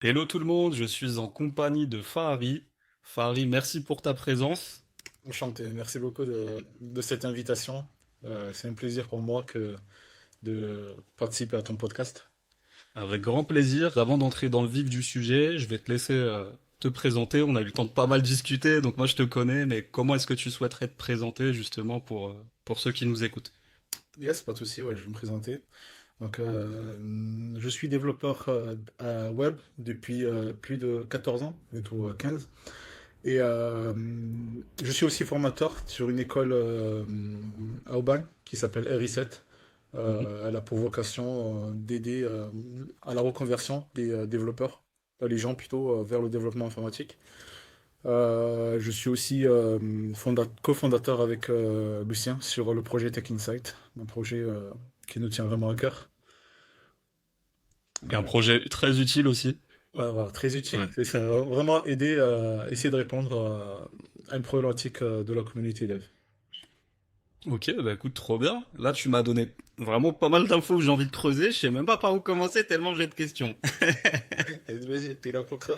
Hello tout le monde, je suis en compagnie de Fahari. Fahari, merci pour ta présence. Enchanté, merci beaucoup de cette invitation. C'est un plaisir pour moi de participer à ton podcast. Avec grand plaisir. Avant d'entrer dans le vif du sujet, je vais te laisser te présenter. On a eu le temps de pas mal discuter, donc moi je te connais, mais comment est-ce que tu souhaiterais te présenter justement pour ceux qui nous écoutent? Yes, pas de souci, ouais, je vais me présenter. Donc, je suis développeur web depuis plus de 14 ans, bientôt 15. Et je suis aussi formateur sur une école à Aubagne qui s'appelle RI7. Mhm. Elle a pour vocation d'aider à la reconversion des développeurs, les gens plutôt vers le développement informatique. Je suis aussi cofondateur avec Lucien sur le projet Tech Insight, un projet qui nous tient vraiment à cœur. Et un projet très utile aussi. Ouais, voilà, très utile. Ouais. C'est ça, vraiment aider à essayer de répondre à une problématique de la communauté dev. Ok, bah écoute, trop bien. Là, tu m'as donné vraiment pas mal d'infos que j'ai envie de creuser. Je sais même pas par où commencer tellement j'ai de questions. Vas-y, t'es là pour ça.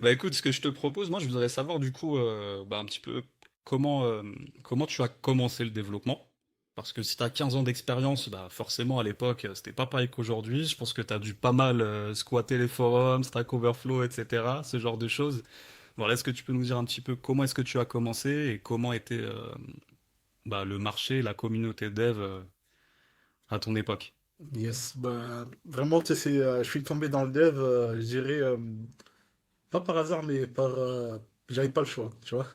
Bah écoute, ce que je te propose, moi je voudrais savoir du coup bah, un petit peu comment, comment tu as commencé le développement. Parce que si tu as 15 ans d'expérience, bah forcément à l'époque c'était pas pareil qu'aujourd'hui. Je pense que tu as dû pas mal squatter les forums, Stack Overflow, etc. Ce genre de choses. Voilà, est-ce que tu peux nous dire un petit peu comment est-ce que tu as commencé et comment était bah, le marché, la communauté dev à ton époque? Yes, bah, vraiment, tu sais, je suis tombé dans le dev, je dirais, pas par hasard, mais j'avais pas le choix, tu vois.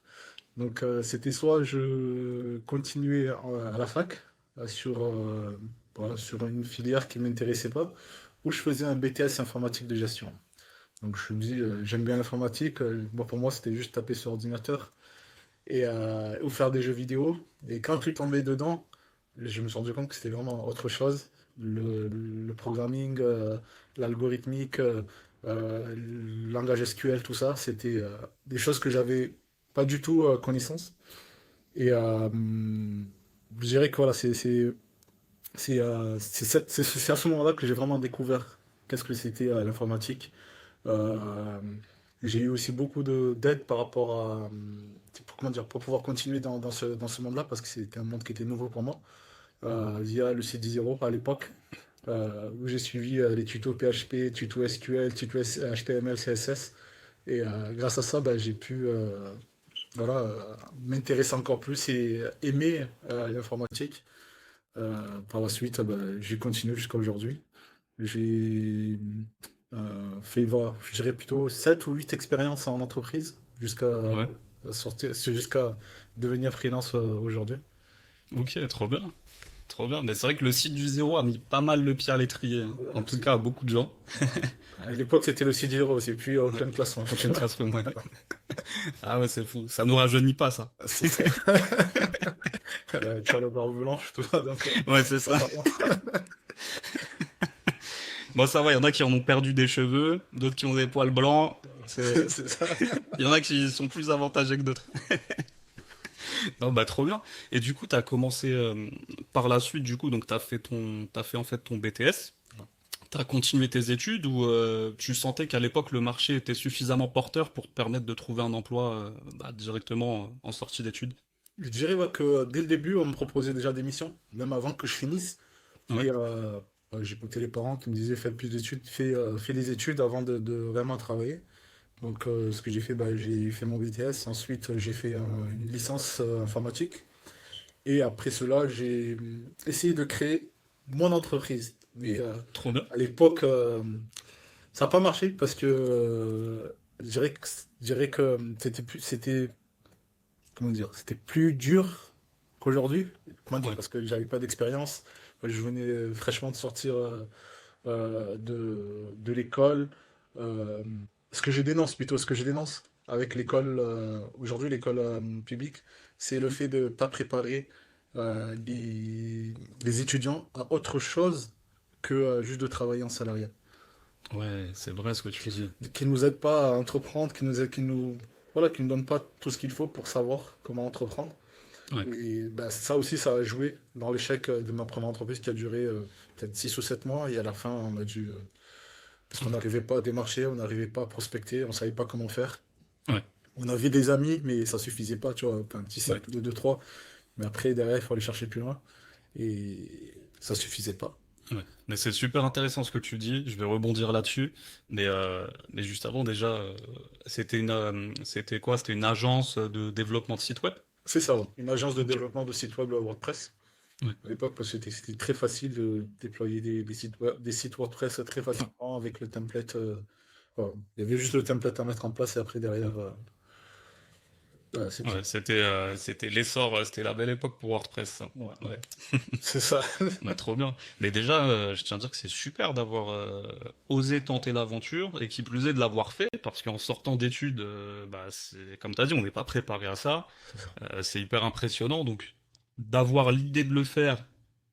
Donc, c'était soit je continuais à la fac voilà, sur une filière qui m'intéressait pas, ou je faisais un BTS informatique de gestion. Donc, je me dis, j'aime bien l'informatique, moi, pour moi, c'était juste taper sur ordinateur ou faire des jeux vidéo. Et quand je suis tombé dedans, je me suis rendu compte que c'était vraiment autre chose. Le programming, l'algorithmique, le langage SQL, tout ça, c'était des choses que j'avais pas du tout connaissance. Et je dirais que voilà, c'est à ce moment-là que j'ai vraiment découvert qu'est-ce que c'était l'informatique. Euh, j'ai eu aussi beaucoup d'aide par rapport à, comment dire, pour pouvoir continuer dans ce monde-là, parce que c'était un monde qui était nouveau pour moi, via le c 10 à l'époque, où j'ai suivi les tutos PHP, tutos SQL, tutos HTML, CSS. Et grâce à ça, bah, j'ai pu voilà, m'intéresser encore plus et aimer l'informatique. Par la suite, bah, j'ai continué jusqu'à aujourd'hui. J'ai fait, voilà, je dirais plutôt 7 ou 8 expériences en entreprise Ouais. jusqu'à devenir freelance aujourd'hui. Ok, trop bien. Trop bien. Mais c'est vrai que le site du zéro a mis pas mal le pied à l'étrier, hein. En tout cas à beaucoup de gens. À l'époque, c'était le C10, c'est plus Ouais. Open Classroom. Aucune trace ouais. Ah ouais, c'est fou. Ça nous rajeunit pas, ça. C'est ça. Tu as la barbe blanche, tout ça, donc Ouais, c'est ça ça. va. Bon, ça va, il y en a qui en ont perdu des cheveux, d'autres qui ont des poils blancs. C'est... C'est ça. Il y en a qui sont plus avantagés que d'autres. Non, bah trop bien. Et du coup, t'as commencé par la suite, du coup, donc t'as fait en fait ton BTS. T'as continué tes études ou tu sentais qu'à l'époque le marché était suffisamment porteur pour te permettre de trouver un emploi bah, directement en sortie d'études? Je dirais ouais, que dès le début, on me proposait déjà des missions, même avant que je finisse. Ouais. Et j'écoutais les parents qui me disaient fais plus d'études, fais des études avant de vraiment travailler. Donc, ce que j'ai fait, bah, j'ai fait mon BTS. Ensuite, j'ai fait une licence informatique. Et après cela, j'ai essayé de créer mon entreprise. Mais Trop bien. à l'époque, ça n'a pas marché parce que je dirais que comment dire, c'était plus dur qu'aujourd'hui. Comment dire, Ouais. parce que j'avais pas d'expérience. Moi, je venais fraîchement de sortir de l'école. Euh, Ce que je dénonce plutôt, ce que je dénonce avec l'école, aujourd'hui l'école publique, c'est le fait de ne pas préparer les étudiants à autre chose que juste de travailler en salariat. Ouais, c'est vrai ce que tu dis. Qui ne nous aide pas à entreprendre, voilà, qui nous donne pas tout ce qu'il faut pour savoir comment entreprendre. Ouais. Et bah, ça aussi, ça a joué dans l'échec de ma première entreprise qui a duré peut-être 6 ou 7 mois. Et à la fin, on a dû parce qu'on n'arrivait pas à démarcher, on n'arrivait pas à prospecter, on savait pas comment faire. Ouais, On avait des amis, mais ça suffisait pas, tu vois, un petit ouais. cercle de deux trois. Mais après, derrière, il faut aller chercher plus loin. Et ça suffisait pas. Ouais. Mais c'est super intéressant ce que tu dis, je vais rebondir là-dessus. Mais juste avant, déjà, c'était quoi? C'était une agence de développement de site web? C'est ça, ouais. Une agence de Ok. développement de sites web WordPress. Ouais. À l'époque, parce que c'était très facile de déployer des sites WordPress très facilement avec le template. Voilà. Il y avait juste le template à mettre en place et après, derrière, voilà, c'est tout. Ouais, c'était l'essor, c'était la belle époque pour WordPress, ça. Ouais, Ouais. ouais. C'est ça. Bah, trop bien. Mais déjà, je tiens à dire que c'est super d'avoir osé tenter l'aventure et qui plus est de l'avoir fait parce qu'en sortant d'études, bah, c'est comme t'as dit, on n'est pas préparé à ça. C'est ça. C'est hyper impressionnant. Donc, d'avoir l'idée de le faire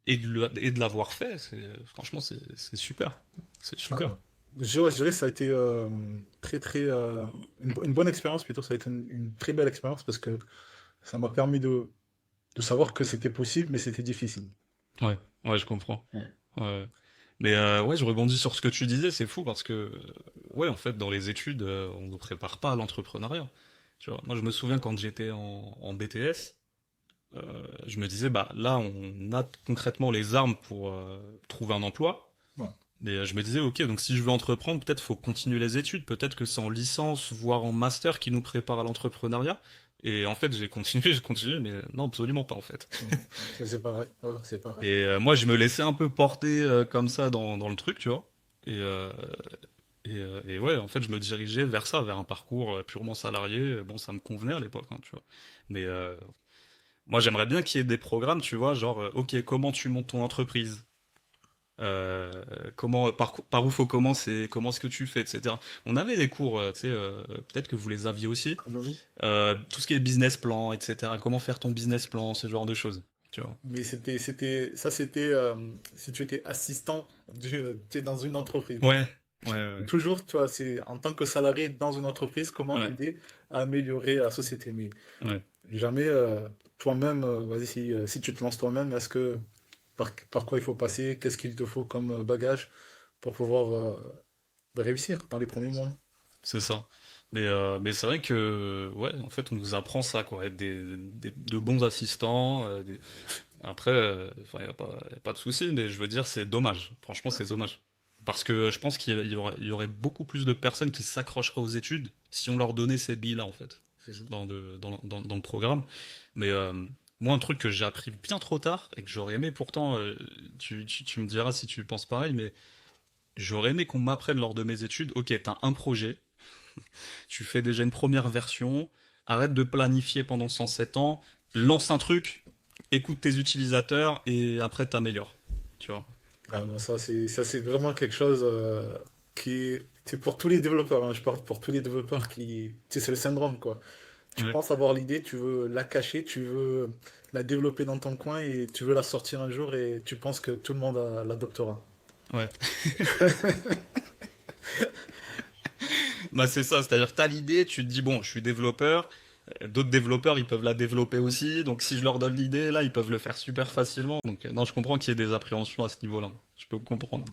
et de l'avoir fait, franchement, c'est super. C'est Ah, super. je dirais que ça a été très, très, une bonne expérience plutôt. Ça a été une très belle expérience parce que ça m'a permis de savoir que c'était possible, mais c'était difficile. Ouais, ouais, je comprends. Ouais. Ouais. Mais ouais, je rebondis sur ce que tu disais, c'est fou parce que, ouais, en fait, dans les études, on ne prépare pas à l'entrepreneuriat. Tu vois, moi, je me souviens quand j'étais en BTS, je me disais, bah là, on a concrètement les armes pour trouver un emploi. Ouais. Mais je me disais, ok, donc si je veux entreprendre, peut-être faut continuer les études, peut-être que c'est en licence, voire en master qui nous prépare à l'entrepreneuriat. Et en fait, j'ai continué, j'ai continué, mais non, absolument pas en fait. Ouais. C'est pareil. Ouais, c'est pareil. Et moi, je me laissais un peu porter comme ça dans le truc, tu vois. Et, euh, et ouais, en fait, je me dirigeais vers ça, vers un parcours purement salarié. Bon, ça me convenait à l'époque, hein, tu vois. Mais moi, j'aimerais bien qu'il y ait des programmes, tu vois, genre, ok, comment tu montes ton entreprise? Euh, par où faut commencer? Comment est-ce que tu fais, etc. On avait des cours, tu sais, peut-être que vous les aviez aussi. Ah bah oui. Tout ce qui est business plan, etc. Comment faire ton business plan, ce genre de choses, tu vois. Mais c'était si tu étais assistant, tu es dans une entreprise. Ouais, ouais, ouais, Toujours, tu vois, c'est en tant que salarié dans une entreprise, comment ouais, aider à améliorer la société. Mais ouais. jamais toi-même, vas-y, si tu te lances toi-même, est-ce que par quoi il faut passer, qu'est-ce qu'il te faut comme bagage pour pouvoir réussir dans les premiers mois. C'est ça. Mais c'est vrai que, ouais, en fait, on nous apprend ça, quoi, être de bons assistants. Après, enfin, y a pas de souci, mais je veux dire, c'est dommage. Franchement, c'est dommage. Parce que je pense qu'il y aurait beaucoup plus de personnes qui s'accrocheraient aux études si on leur donnait ces billes-là, en fait, C'est ça. dans le programme. Mais moi, un truc que j'ai appris bien trop tard et que j'aurais aimé, pourtant, tu me diras si tu penses pareil, mais j'aurais aimé qu'on m'apprenne lors de mes études, ok, t'as un projet, tu fais déjà une première version, arrête de planifier pendant 107 ans, lance un truc, écoute tes utilisateurs et après t'améliores. Tu vois? Ah, non, ça c'est vraiment quelque chose c'est pour tous les développeurs, hein, je parle pour tous les développeurs qui, tu sais, c'est le syndrome quoi. Tu Ouais. penses avoir l'idée, tu veux la cacher, tu veux la développer dans ton coin et tu veux la sortir un jour et tu penses que tout le monde l'adoptera. Ouais. Bah c'est ça, c'est-à-dire que t'as l'idée, tu te dis bon, je suis développeur, d'autres développeurs ils peuvent la développer aussi, donc si je leur donne l'idée, là ils peuvent le faire super facilement. Donc non, je comprends qu'il y ait des appréhensions à ce niveau-là, je peux comprendre.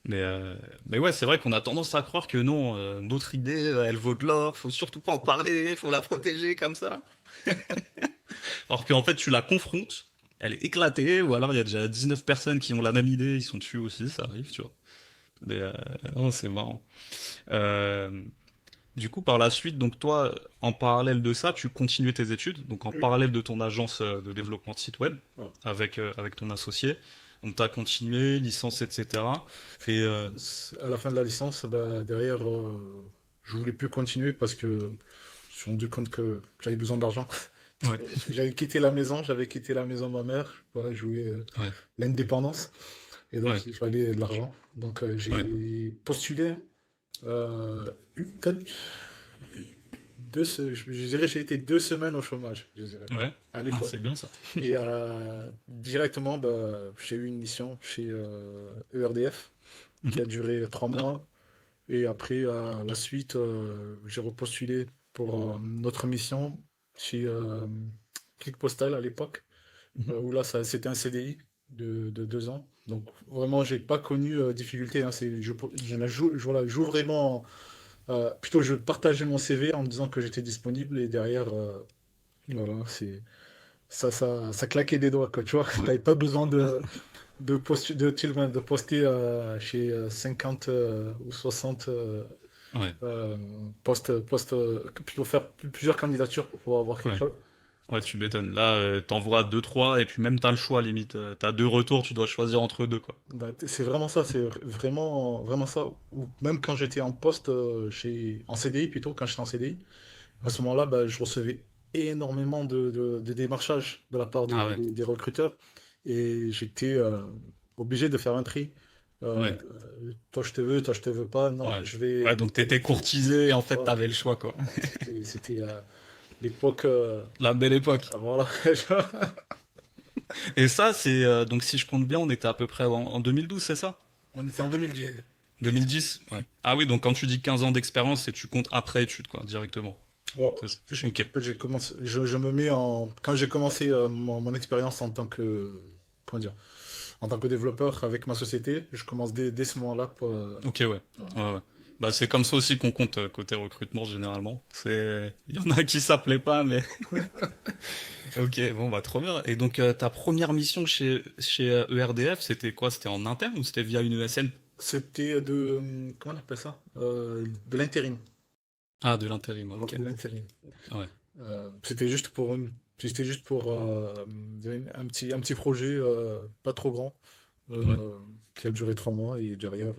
Mais, euh, mais ouais, c'est vrai qu'on a tendance à croire que non, notre idée, elle vaut de l'or, faut surtout pas en parler, faut la protéger comme ça. Alors qu'en fait, tu la confrontes, elle est éclatée, ou alors il y a déjà 19 personnes qui ont la même idée, ils sont dessus aussi, ça arrive, tu vois. Mais non, c'est marrant. Euh, du coup, par la suite, donc toi, en parallèle de ça, tu continuais tes études, donc en Oui. parallèle de ton agence de développement de site web, Voilà. avec ton associé. Donc tu as continué, licence, etc. Et À la fin de la licence, bah, derrière, je voulais plus continuer parce que je me suis rendu compte que j'avais besoin d'argent. ouais, J'avais quitté la maison, j'avais quitté la maison de ma mère, voilà, je voulais ouais, l'indépendance et donc ouais, il fallait de l'argent. Donc ouais. j'ai postulé, peut-être je dirais j'ai été 2 semaines au chômage, je dirais, Ouais. à Ah, l'école. c'est bien ça. Et directement, bah, j'ai eu une mission chez ERDF qui Mhm. a duré 3 mois. Et après, à la suite, j'ai repostulé pour notre mission chez Click Postal à l'époque, Mhm. où là, c'était un CDI de 2 ans. Donc vraiment, j'ai pas connu difficulté, hein. Voilà, j'ouvre vraiment. Plutôt, je partageais mon CV en me disant que j'étais disponible et derrière, voilà, ça claquait des doigts, quoi, tu vois. T'avais pas besoin de poster chez 50 ou 60 Ouais, plutôt faire plusieurs candidatures pour pouvoir avoir quelque ouais. chose. Ouais, tu m'étonnes. Là, t'envoies deux, trois, et puis même t'as le choix, limite. T'as deux retours, tu dois choisir entre deux, quoi. Bah, c'est vraiment ça, c'est vraiment, vraiment ça. Ou même quand j'étais en poste en CDI plutôt, quand j'étais en CDI, à ce moment-là, bah, je recevais énormément de démarchages de la part Ah ouais, des recruteurs et j'étais obligé de faire un tri. ouais, Toi je te veux, toi je te veux pas. Non, ouais. je vais. Ouais, donc t'étais courtisé, et en fait, Voilà. t'avais le choix, quoi. C'était l'époque. La belle époque. Voilà. Et ça, c'est... donc si je compte bien, on était à peu près en 2012, c'est ça? On était en 2010. 2010? Ouais. Ah oui, donc quand tu dis 15 ans d'expérience, c'est tu comptes après études, quoi, directement. Bon, C'est ça. Ok. j'ai commencé, je me mets en. Quand j'ai commencé mon expérience en tant que. Comment dire? En tant que développeur avec ma société, je commence dès ce moment-là pour. Ok, ouais. Ouais, ouais. Bah, c'est comme ça aussi qu'on compte côté recrutement, généralement. Il y en a qui s'appelaient pas, mais... Ok, bon, bah, trop bien. Et donc, ta première mission chez ERDF, c'était quoi? C'était en interne ou c'était via une ESN? C'était comment on appelle ça? De l'intérim. Ah, de l'intérim, ok. De l'intérim. Ouais, C'était juste pour un petit projet pas trop grand ouais. euh, qui a duré 3 mois et derrière.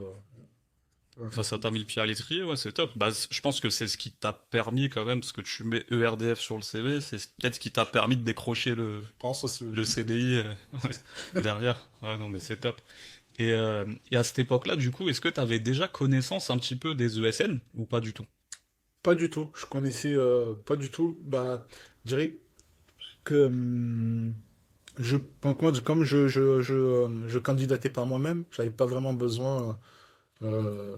Bah, ça t'a mis le pied à l'étrier, ouais, c'est top. Bah, je pense que c'est ce qui t'a permis quand même, parce que tu mets ERDF sur le CV, c'est peut-être ce qui t'a permis de décrocher Je pense aussi. le CDI ouais, derrière. Ouais, non, mais c'est top. Et à cette époque-là, du coup, est-ce que t'avais déjà connaissance un petit peu des ESN ou pas du tout? Pas du tout. Je connaissais pas du tout. Bah, je dirais que comme je candidatais par moi-même, j'avais pas vraiment besoin euh,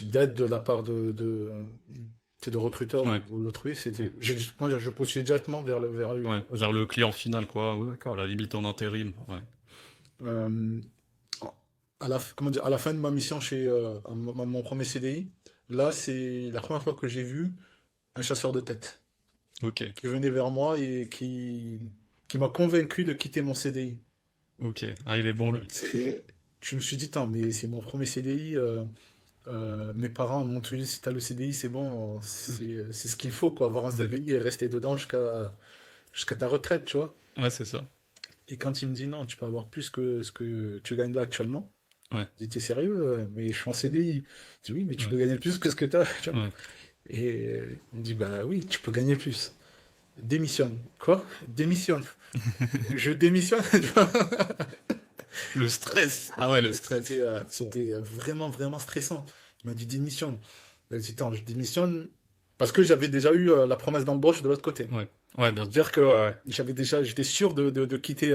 d'aide de la part de recruteurs Ouais, ou d'autrui. Comment dire, je postulais directement vers lui. ouais, vers le client final, quoi. Ouais, d'accord, la limite en intérim. Ouais, Euh, comment dire, à la fin de ma mission chez mon premier CDI, là, c'est la première fois que j'ai vu un chasseur de tête ok, qui venait vers moi et qui m'a convaincu de quitter mon CDI. ok. Ah, il est bon, lui. Je me suis dit, tant, mais c'est mon premier CDI. Mes parents m'ont dit, si t'as le CDI, c'est bon, c'est ce qu'il faut, quoi, avoir un CDI et rester dedans jusqu'à ta retraite, tu vois. Ouais, c'est ça. Et quand il me dit, non, tu peux avoir plus que ce que tu gagnes là actuellement, Ouais, j'ai dit, t'es sérieux? Mais je suis en CDI. Je dis, oui, mais tu ouais, peux gagner plus que ce que t'as, tu vois. ouais. Et il me dit, bah oui, tu peux gagner plus. Démissionne. Quoi? Démissionne. Je démissionne, tu vois. Le stress. Ah ouais, le stress. C'était vraiment, vraiment stressant. Il m'a dit démissionne. J'ai dit, attends, je démissionne parce que j'avais déjà eu la promesse d'embauche de l'autre côté. Ouais, ouais, bien sûr. C'est-à-dire que Ouais, ouais. j'étais sûr de quitter,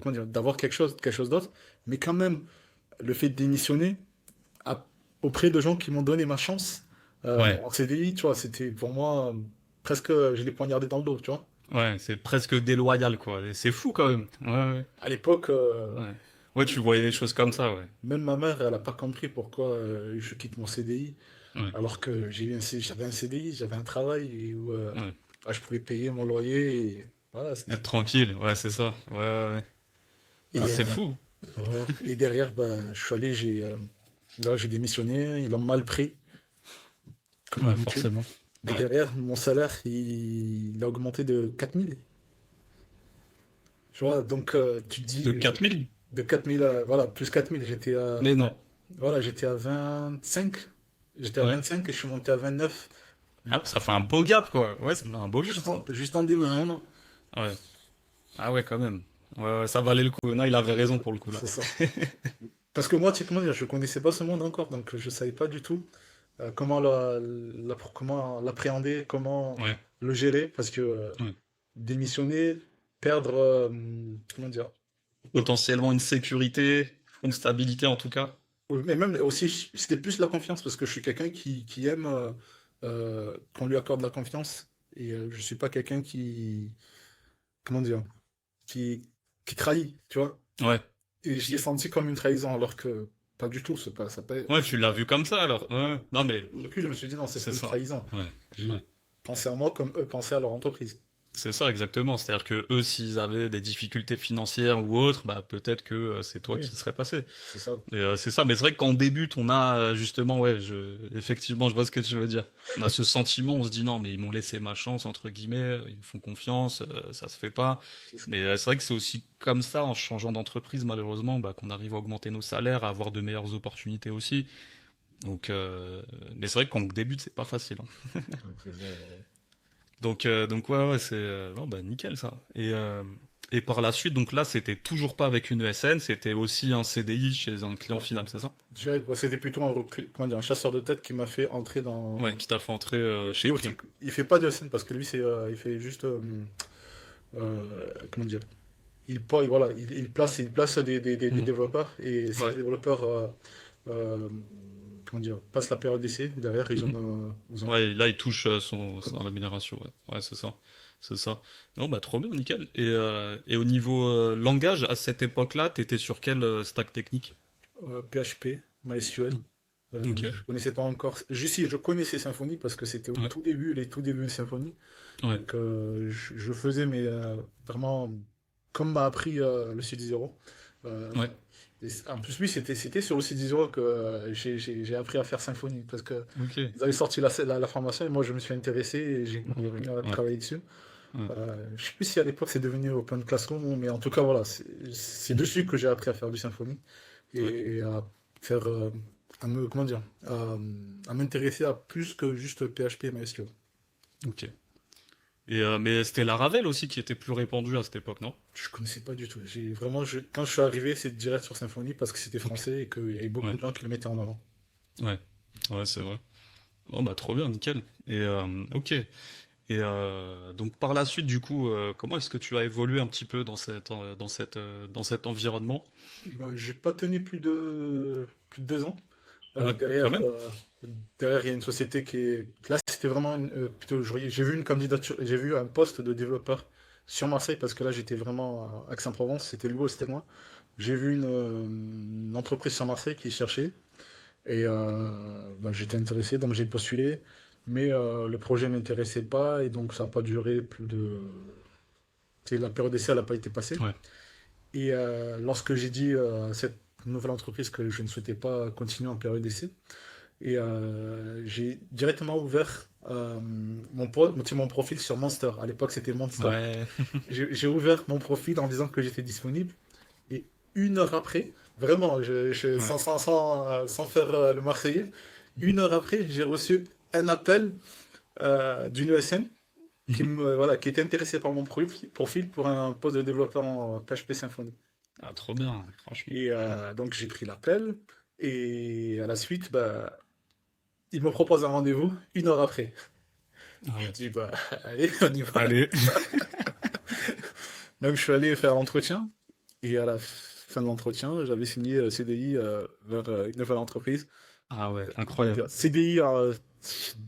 comment dire, d'avoir quelque chose d'autre. Mais quand même, le fait de démissionner à- auprès de gens qui m'ont donné ma chance Ouais, en CDI, tu vois, c'était pour moi presque, je l'ai poignardé dans le dos, tu vois. ouais, c'est presque déloyal, quoi. Et c'est fou, quand même. Ouais, ouais. À l'époque, Ouais, ouais, tu voyais les choses comme ça, ouais. même ma mère, elle n'a pas compris pourquoi je quitte mon CDI. Ouais, Alors que j'avais un CDI, j'avais un travail et où ouais. je pouvais payer mon loyer. Et, voilà, Être tranquille, ouais, c'est ça. Ouais, ouais, ouais. Ah, et, c'est fou. voilà. Et derrière, bah, je suis allé, là, j'ai démissionné, ils l'ont mal pris, comme Ouais, d'habitude. forcément. Et derrière, mon salaire, il a augmenté de 4000. Tu vois, donc tu te De dis, 4000? de 4000 voilà, plus 4000, Mais non. voilà, j'étais à 25. J'étais à Ouais. 25 et je suis monté à 29. Ah, ça fait un beau gap, quoi. Ouais, ça fait un beau gap, ça. Juste en démarrant, non? Ouais. Ah ouais, quand même. Ouais, ouais, ça valait le coup. Non, il avait raison pour le coup, là. C'est ça. Parce que moi, tu sais comment dire, je connaissais pas ce monde encore, donc je savais pas du tout comment comment l'appréhender, comment Ouais, le gérer, parce que ouais. démissionner, perdre, comment dire, Potentiellement une sécurité, une stabilité en tout cas. oui, mais même aussi, c'était plus la confiance, parce que je suis quelqu'un qui aime qu'on lui accorde la confiance, et je suis pas quelqu'un comment dire, qui, qui trahit, tu vois. Ouais. Et je l'ai senti comme une trahison, alors que pas du tout. C'est pas, ça peut... Ouais, tu l'as vu comme ça alors. Ouais. Non mais Depuis, je me suis dit, non, c'est c'est pas une ça. trahison. Ouais. J'ai Ouais. pensé à moi comme eux pensaient à leur entreprise. C'est ça exactement. C'est-à-dire que eux, s'ils avaient des difficultés financières ou autres, bah peut-être que c'est toi Oui, qui serais passé. c'est ça. Et c'est ça. Mais c'est vrai que quand on débute, on a justement, ouais, effectivement, je vois ce que tu veux dire. On a ce sentiment, on se dit non, mais ils m'ont laissé ma chance entre guillemets, ils me font confiance, ça se fait pas. C'est ça. Mais c'est vrai que c'est aussi comme ça, en changeant d'entreprise, malheureusement, bah, qu'on arrive à augmenter nos salaires, à avoir de meilleures opportunités aussi. Donc, mais c'est vrai que quand on débute, c'est pas facile, hein. Donc, Donc ouais, ouais, c'est non, bah nickel ça. Et par la suite, donc là, c'était toujours pas avec une ESN, c'était aussi un CDI chez un client final, c'est ça? c'était plutôt comment dire, un chasseur de tête qui m'a fait entrer Ouais, dans. qui t'a fait entrer chez eux. L'autre, il fait pas de scène parce que lui, il fait juste. Comment dire? Voilà, il place des Mhm. développeurs et ces Ouais. développeurs euh, comment dire, passent la période d'essai. Derrière, Mhm. ils ont. Ouais, là, il touche son rémunération, ouais. Ouais, c'est ça. C'est ça. Non, bah trop bien, nickel. Et au niveau langage, à cette époque-là, t'étais sur quel stack technique? PHP, MySQL. Mm. Ok. Je connaissais pas encore. Si, je connaissais Symfony parce que c'était au Ouais. tout début, les tout débuts de Symfony. Ouais. Donc, je faisais, mais vraiment, comme m'a appris le CD0. Euh, Ouais. en plus, lui, c'était sur le CD0 que j'ai appris à faire Symfony parce que Ok. ils avaient sorti la formation et moi, je me suis intéressé et j'ai Ouais. travaillé dessus. Ouais. Je sais plus si à l'époque c'est devenu Open Classroom, mais en tout cas, voilà, c'est dessus que j'ai appris à faire du Symfony Ouais. et à faire, comment dire, à m'intéresser à plus que juste PHP et MySQL. Ok. Mais c'était Laravel aussi qui était plus répandu à cette époque, non? Je connaissais pas du tout. Quand je suis arrivé, c'est direct sur Symfony parce que c'était Ok. français et qu'il y avait beaucoup Ouais. de gens qui le mettaient en avant. Ouais. Ouais, c'est vrai. Bon, bah trop bien, nickel. Ok. Donc par la suite, du coup, comment est-ce que tu as évolué un petit peu dans cet environnement? J'ai pas tenu plus de 2 ans. Ouais, quand même. Derrière, il y a une société qui est. Là, c'était vraiment plutôt. J'ai vu une candidature, j'ai vu un poste de développeur sur Marseille parce que là, j'étais vraiment à Aix-en-Provence, c'était Louis, c'était moi. J'ai vu une entreprise sur Marseille qui cherchait et j'étais intéressé, donc j'ai postulé, mais le projet m'intéressait pas et donc ça n'a pas duré plus de. La période d'essai, elle n'a pas été passée. Ouais. Et lorsque j'ai dit à cette nouvelle entreprise que je ne souhaitais pas continuer en période d'essai, et j'ai directement ouvert mon profil sur Monster. À l'époque, c'était Monster. Ouais. J'ai ouvert mon profil en disant que j'étais disponible. Et 1 heure après, vraiment, Ouais. sans faire le Marseillais, 1 heure après, j'ai reçu un appel d'une ESN Mhm. voilà, qui était intéressée par mon profil pour un poste de développeur en PHP Symfony. Ah, trop bien, franchement. Et donc j'ai pris l'appel. Et à la suite, bah, il me propose un rendez-vous 1 heure après. Ah Je ouais. dis, bah, allez, on y va. Allez. Donc, je suis allé faire l'entretien. Et à la fin de l'entretien, j'avais signé CDI vers une nouvelle entreprise. Ah ouais, incroyable. CDI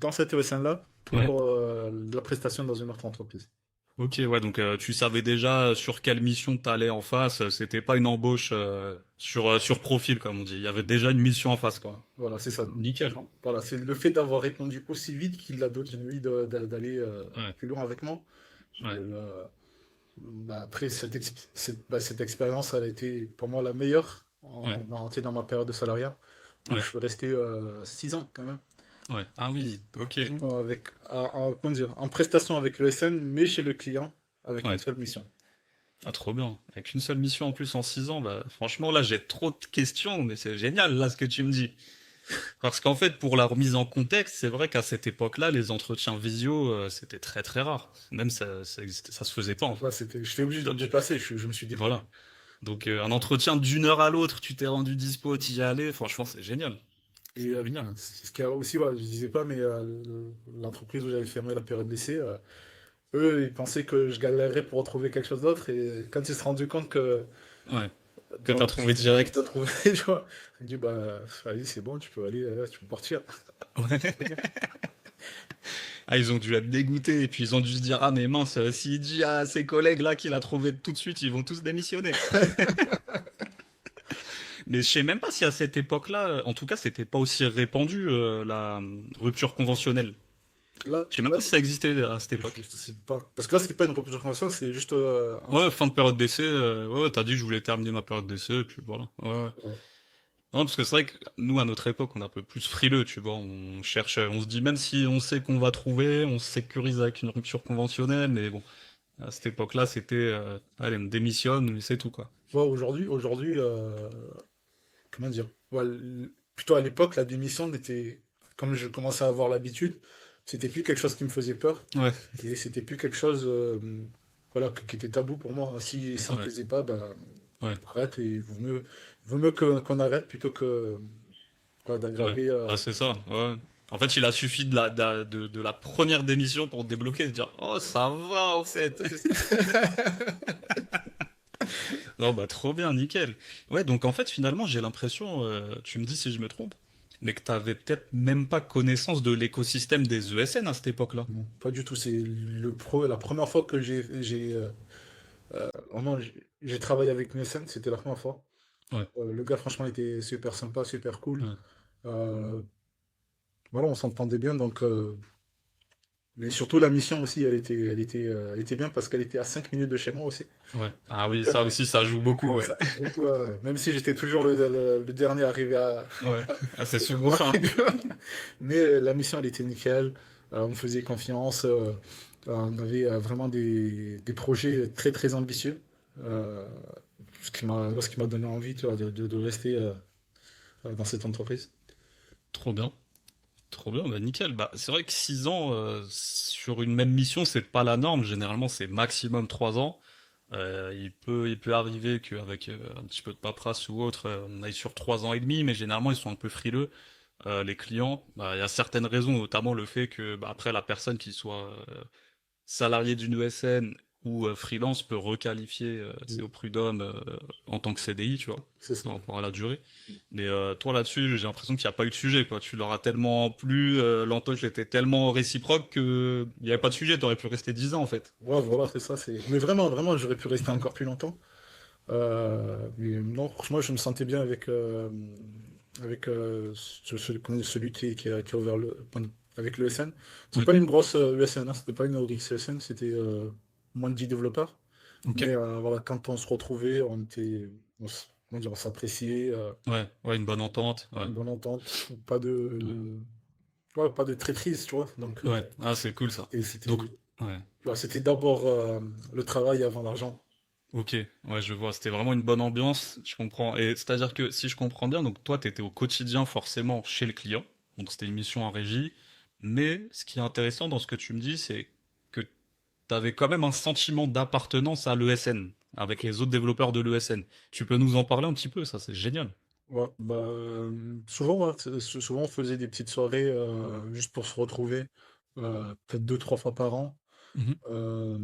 dans cette ESN-là Ouais. pour la prestation dans une autre entreprise. Ok, ouais, donc tu savais déjà sur quelle mission t'allais en face. C'était pas une embauche sur profil, comme on dit. Il y avait déjà une mission en face, quoi. Voilà, c'est ça. Nickel, hein. Voilà, c'est le fait d'avoir répondu aussi vite qu'il a donné envie d'aller Ouais, plus loin avec moi. ouais, Après, cette expérience, elle a été pour moi la meilleure ouais, dans ma période de salariat. Donc, ouais, je suis resté 6 ans quand même. ouais. Ah oui, ok. Comment dire, en prestation avec le SN, mais chez le client, avec une Ouais. seule mission. Ah, trop bien. Avec une seule mission en plus en 6 ans, bah franchement là j'ai trop de questions, mais c'est génial là ce que tu me dis. Parce qu'en fait, pour la remise en contexte, c'est vrai qu'à cette époque-là, les entretiens visio, c'était très très rare. Même ça se faisait pas en fait. Voilà, j'étais obligé de me déplacer, je me suis déplacé. Voilà. Donc un entretien d'1 heure à l'autre, tu t'es rendu dispo, t'y y allais, franchement c'est génial. Et bien, c'est ce qu'il y a aussi, voilà, je disais pas, mais l'entreprise où j'avais fermé la période d'essai, eux, ils pensaient que je galérerais pour retrouver quelque chose d'autre. Et quand ils se sont rendus compte que Ouais. Que t'as donc, trouvé t'as direct. trouvé, tu vois, ils ont dit, bah, allez, c'est bon, tu peux aller, tu peux partir. Ouais. Ah, ils ont dû être dégoûtés et puis ils ont dû se dire ah mais mince, s'il dit à ses collègues là qu'il a trouvé tout de suite, ils vont tous démissionner. Mais je sais même pas si à cette époque-là, en tout cas, c'était pas aussi répandu la rupture conventionnelle. Là, Je sais même là, pas si ça existait à cette je époque. sais pas. Parce que là, c'est pas une rupture conventionnelle, c'est juste Ouais, fin de période d'essai. Ouais, ouais, t'as dit que je voulais terminer ma période d'essai, et puis voilà. Ouais, ouais. ouais. Non, parce que c'est vrai que nous, à notre époque, on est un peu plus frileux, tu vois. On cherche, on se dit même si on sait qu'on va trouver, on se sécurise avec une rupture conventionnelle, mais bon, à cette époque-là, c'était, allez, on démissionne, mais c'est tout, quoi. Ouais, aujourd'hui, comment dire? Ouais, plutôt à l'époque, la démission était, comme je commençais à avoir l'habitude, c'était plus quelque chose qui me faisait peur. Ouais, Et c'était plus quelque chose voilà, qui était tabou pour moi. Si ça me ouais, plaisait pas, ben, ouais, arrête. Et il vaut mieux qu'on arrête plutôt que voilà, ouais. d'aggraver. Ah, c'est ça, ouais. En fait, il a suffi de la première démission pour te débloquer et te dire, oh, ça va, au fait. Non, bah, trop bien, nickel. Ouais, donc en fait, finalement, j'ai l'impression, tu me dis si je me trompe, mais que t'avais peut-être même pas connaissance de l'écosystème des ESN à cette époque-là. Non, pas du tout. C'est la première fois que vraiment, j'ai travaillé avec une scène, c'était la première fois. Ouais, Le gars, franchement, était super sympa, super cool. ouais, Euh, voilà, on s'entendait bien, donc. Mais surtout, la mission aussi, elle était bien parce qu'elle était à 5 minutes de chez moi aussi. ouais. Ah oui, ça aussi, ça joue beaucoup, ouais. Donc, ouais, même si j'étais toujours le dernier arrivé Ouais. Ah, c'est chez souvent moi. ça, hein. Mais la mission, elle était nickel. On me faisait confiance. On avait vraiment des projets très, très ambitieux. Euh, ce qui m'a donné envie, tu vois, de rester dans cette entreprise. Trop bien. Trop bien, bah nickel. Bah, c'est vrai que 6 ans sur une même mission, c'est pas la norme. Généralement, c'est maximum 3 ans. Il peut arriver qu'avec un petit peu de paperasse ou autre, on aille sur 3 ans et demi, mais généralement, ils sont un peu frileux. Les clients, bah, il y a certaines raisons, notamment le fait que bah, après la personne qui soit salarié d'une ESN ou freelance peut requalifier tu sais, Mm. au prud'homme en tant que CDI, tu vois, C'est ça. par rapport à la durée. Mais toi là-dessus, j'ai l'impression qu'il n'y a pas eu de sujet, quoi. Tu leur as tellement plu, l'entoche était tellement réciproque que il n'y avait pas de sujet, t'aurais pu rester 10 ans en fait. Ouais, voilà, c'est ça. Mais vraiment, vraiment, j'aurais pu rester encore plus longtemps. Mais non, franchement, je me sentais bien avec celui qui a ouvert avec le SN. C'était Oui. pas une grosse ESN, hein, c'était pas une Audix ESN, c'était moins de 10 développeurs. Ok. Mais voilà, quand on se retrouvait, comment dire, on s'appréciait, Ouais, ouais, une bonne entente. Ouais. une bonne entente, pas Ouais. ouais, pas de traîtrise, tu vois. Donc, Ouais. Ah, c'est cool ça. et c'était Donc, ouais. ouais, c'était d'abord le travail avant l'argent. Ok, ouais, je vois. C'était vraiment une bonne ambiance, je comprends. Et c'est-à-dire que si je comprends bien, donc toi, t'étais au quotidien forcément chez le client, donc c'était une mission en régie. Mais ce qui est intéressant dans ce que tu me dis, c'est que t'avais quand même un sentiment d'appartenance à l'ESN, avec les autres développeurs de l'ESN. Tu peux nous en parler un petit peu, ça, c'est génial. Ouais, bah, souvent, hein, souvent on faisait des petites soirées juste pour se retrouver, peut-être 2, 3 fois par an. Mhm. Euh,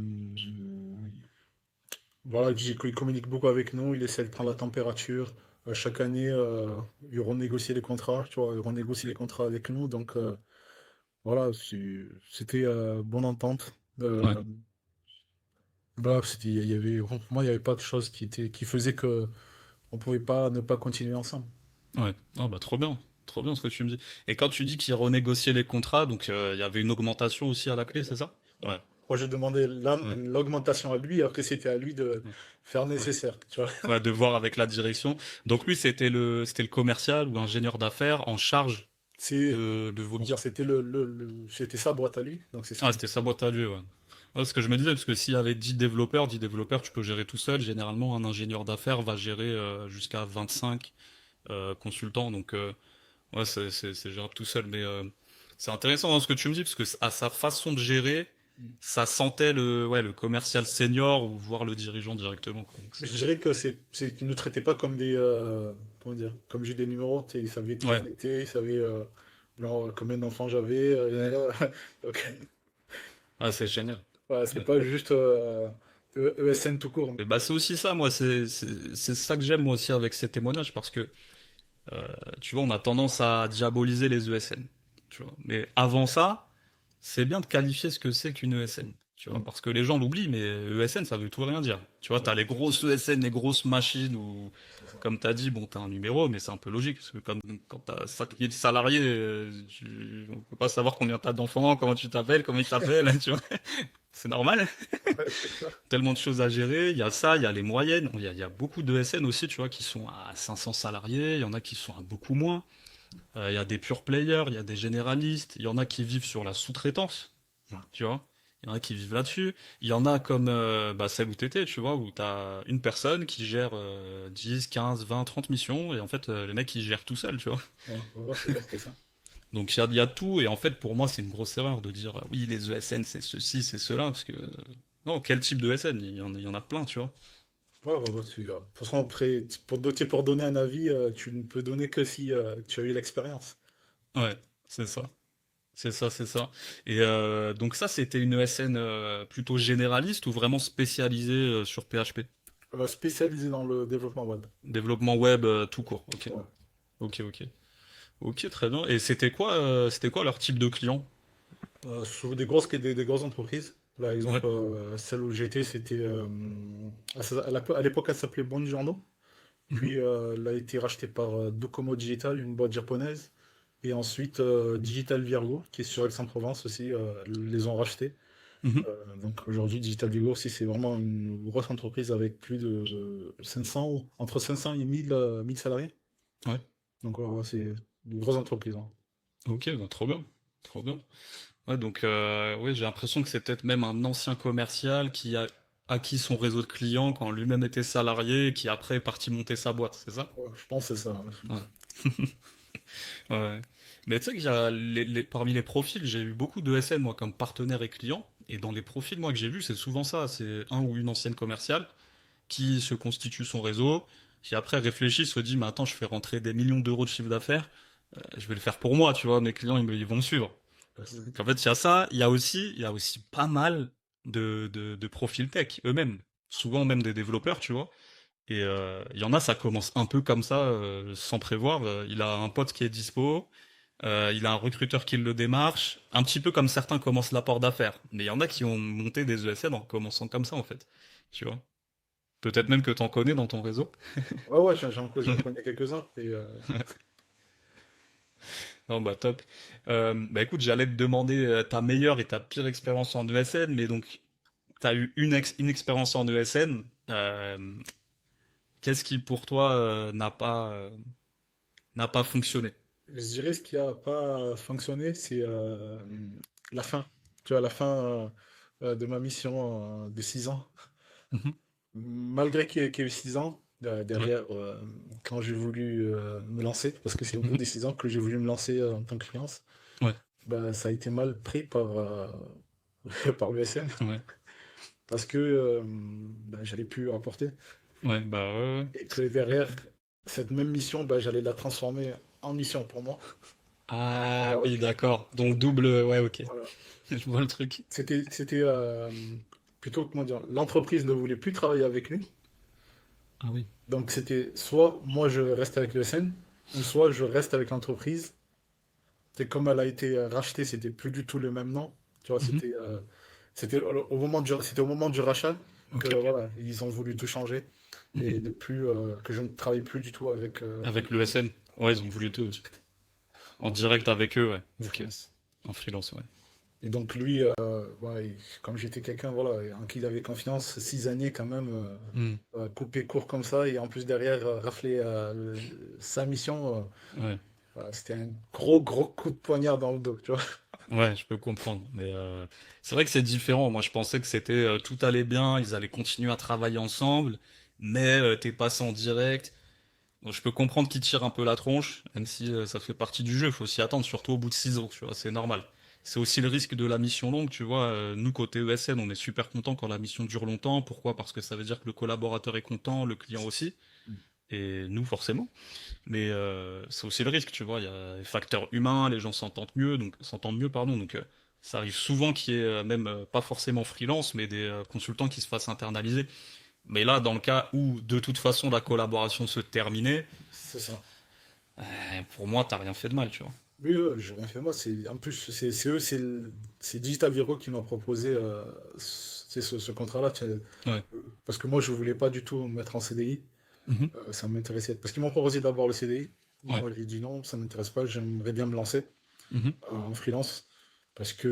voilà, il communique beaucoup avec nous, il essaie de prendre la température. Chaque année, il renégocie les contrats, tu vois, il renégocie les contrats avec nous. Donc voilà, c'était bonne entente. Ouais, Voilà, pour moi, il n'y avait pas de choses qui faisaient que on pouvait pas ne pas continuer ensemble. ouais. Ah bah trop bien ce que tu me dis. Et quand tu dis qu'ils renégociaient les contrats, donc il y avait une augmentation aussi à la clé, c'est ça? Ouais, Moi, j'ai demandé ouais, l'augmentation à lui, après c'était à lui de ouais. faire nécessaire, tu vois. Ouais, de voir avec la direction. Donc lui, c'était le commercial ou ingénieur d'affaires en charge C'est, de vos bon, clients. c'était sa boîte à lui, donc c'est ce Ah, qui. c'était sa boîte à lui, ouais. Ouais, ce que je me disais, parce que s'il y avait 10 développeurs, tu peux gérer tout seul. Généralement, un ingénieur d'affaires va gérer jusqu'à 25 consultants. Donc, ouais, c'est gérable tout seul. Mais c'est intéressant hein, ce que tu me dis, parce que à sa façon de gérer, ça sentait le commercial senior ou voir le dirigeant directement, quoi. Donc, Je dirais que qu'ils ne traitaient pas comme comment dire, comme j'ai des numéros, tu sais, ils savaient qui ouais, on était, ils savaient genre, combien d'enfants j'avais. Donc, ah, c'est génial. voilà, c'était Ouais. pas juste ESN tout court. Et bah, c'est aussi ça, moi, c'est ça que j'aime moi aussi avec ces témoignages, parce que tu vois, on a tendance à diaboliser les ESN. Tu vois. Mais avant ça, c'est bien de qualifier ce que c'est qu'une ESN. Tu vois, parce que les gens l'oublient, mais ESN, ça veut tout rien dire. Tu vois, t'as les grosses ESN, les grosses machines où, comme t'as dit, bon, t'as un numéro, mais c'est un peu logique, parce que comme, quand t'as 5000 salariés, on peut pas savoir combien t'as d'enfants, comment tu t'appelles, comment ils t'appellent, tu vois. C'est normal. Ouais, c'est ça. Tellement de choses à gérer. Il y a ça, il y a les moyennes. Il y a beaucoup de ESN aussi, tu vois, qui sont à 500 salariés. Il y en a qui sont à beaucoup moins. Il y a des pure players, il y a des généralistes. Il y en a qui vivent sur la sous-traitance, tu vois. Il y en a qui vivent là-dessus. Il y en a comme bah, celle où t'étais, tu vois, où t'as une personne qui gère 10, 15, 20, 30 missions. Et en fait, le mec, il gère tout seul, tu vois. Ouais, ouais, c'est ça. Donc il y a tout. Et en fait, pour moi, c'est une grosse erreur de dire, oui, les ESN, c'est ceci, c'est cela. Parce que, non, quel type de ESN? Il y en a plein, tu vois. Ouais, ouais, ouais, de toute façon, après, pour donner un avis, tu ne peux donner que si tu as eu l'expérience. Ouais, c'est ça. C'est ça, c'est ça. Et donc ça, c'était une ESN plutôt généraliste ou vraiment spécialisée sur PHP? Spécialisé dans le développement web. Développement web tout court. Ok, Ouais. ok, ok. Ok, très bien. Et c'était quoi leur type de client? Sur des grosses entreprises. Par Ouais. exemple, celle où j'étais, c'était. À l'époque, elle s'appelait Bonjourno. Mhm. Puis, elle a été rachetée par Docomo Digital, une boîte japonaise. Et ensuite, Digital Virgo, qui est sur Aix-en-Provence aussi, les ont rachetés. Mhm. Donc aujourd'hui, Digital Virgo aussi, c'est vraiment une grosse entreprise avec plus de 500, entre 500 et 1000 salariés. Ouais. Donc, ouais, c'est une grosse entreprise, hein. Ok, bah, trop bien. Trop bien. Ouais, donc ouais, j'ai l'impression que c'est peut-être même un ancien commercial qui a acquis son réseau de clients quand lui-même était salarié et qui après est parti monter sa boîte, c'est ça? Ouais, je pense que c'est ça. Ouais. Ouais. Mais tu sais qu'il y a parmi les profils, j'ai eu beaucoup de SN moi comme partenaire et client. Et dans les profils moi que j'ai vus, c'est souvent ça. C'est un ou une ancienne commerciale qui se constitue son réseau, qui après réfléchit, se dit, mais attends, je fais rentrer des millions d'euros de chiffre d'affaires, je vais le faire pour moi, tu vois, mes clients ils vont me suivre. Donc, en fait, il y a ça, il y a aussi pas mal de profils tech eux-mêmes, souvent même des développeurs, tu vois. Et il y en a, ça commence un peu comme ça, sans prévoir. Il a un pote qui est dispo, il a un recruteur qui le démarche, un petit peu comme certains commencent l'apport d'affaires. Mais il y en a qui ont monté des ESN en commençant comme ça, en fait. Tu vois. Peut-être même que t'en connais dans ton réseau. Ouais, ouais, j'en connais quelques-uns. Et, Non, bah top. Bah écoute, j'allais te demander ta meilleure et ta pire expérience en ESN, mais donc t'as eu une expérience en ESN. Qu'est-ce qui pour toi n'a pas fonctionné? je dirais ce qui a pas fonctionné, c'est la fin. Tu vois, la fin de ma mission de 6 ans. Mhm. Malgré qu'il y ait eu 6 ans, Ouais. derrière, quand j'ai voulu me lancer, parce que c'est au bout Mhm. des 6 ans que j'ai voulu me lancer en tant que freelance, Ouais. bah, ça a été mal pris par, par l'USN, Ouais. parce que bah, j'allais plus rapporter. Ouais, bah ouais, ouais. Et que derrière, cette même mission, bah, j'allais la transformer en mission pour moi. Ah oui, d'accord. Donc double, ouais, ok. Voilà. Je vois le truc. C'était plutôt, comment dire, l'entreprise ne voulait plus travailler avec lui. Ah oui. Donc c'était soit moi je reste avec l'USN, ou soit je reste avec l'entreprise. C'est comme elle a été rachetée, c'était plus du tout le même nom. Tu vois, Mhm. c'était au moment du rachat que Ok. voilà, ils ont voulu tout changer et Mhm. de plus que je ne travaille plus du tout avec Avec le SN. Ouais, ils ont voulu tout. En direct avec eux, ouais. Ok. freelance. En freelance, ouais. Et donc lui, ouais, comme j'étais quelqu'un voilà, en qui il avait confiance, 6 années quand même, Hmm. couper court comme ça, et en plus derrière rafler sa mission, Ouais. voilà, c'était un gros gros coup de poignard dans le dos, tu vois. Ouais, je peux comprendre. Mais c'est vrai que c'est différent. Moi, je pensais que c'était tout allait bien, ils allaient continuer à travailler ensemble, mais t'es passé en direct. Donc, je peux comprendre qu'ils tirent un peu la tronche, même si ça fait partie du jeu. Faut s'y attendre, surtout au bout de 6 ans, tu vois. C'est normal. C'est aussi le risque de la mission longue, tu vois. Nous, côté ESN, on est super content quand la mission dure longtemps. Pourquoi? Parce que ça veut dire que le collaborateur est content, le client aussi, et nous forcément. Mais c'est aussi le risque, tu vois. Il y a les facteurs humains, les gens s'entendent mieux, pardon. Donc ça arrive souvent qu'il y ait même pas forcément freelance, mais des consultants qui se fassent internaliser. Mais là, dans le cas où de toute façon la collaboration se terminait, C'est ça. pour moi, t'as rien fait de mal, tu vois. Oui, j'ai rien fait moi. En plus, c'est eux, c'est Digital Viro qui m'a proposé ce contrat-là. Ouais. Parce que moi, je voulais pas du tout me mettre en CDI. Mhm. Ça m'intéressait. Parce qu'ils m'ont proposé d'abord le CDI. Ouais. Moi, j'ai dit non, ça m'intéresse pas. J'aimerais bien me lancer Mhm. en freelance. Parce que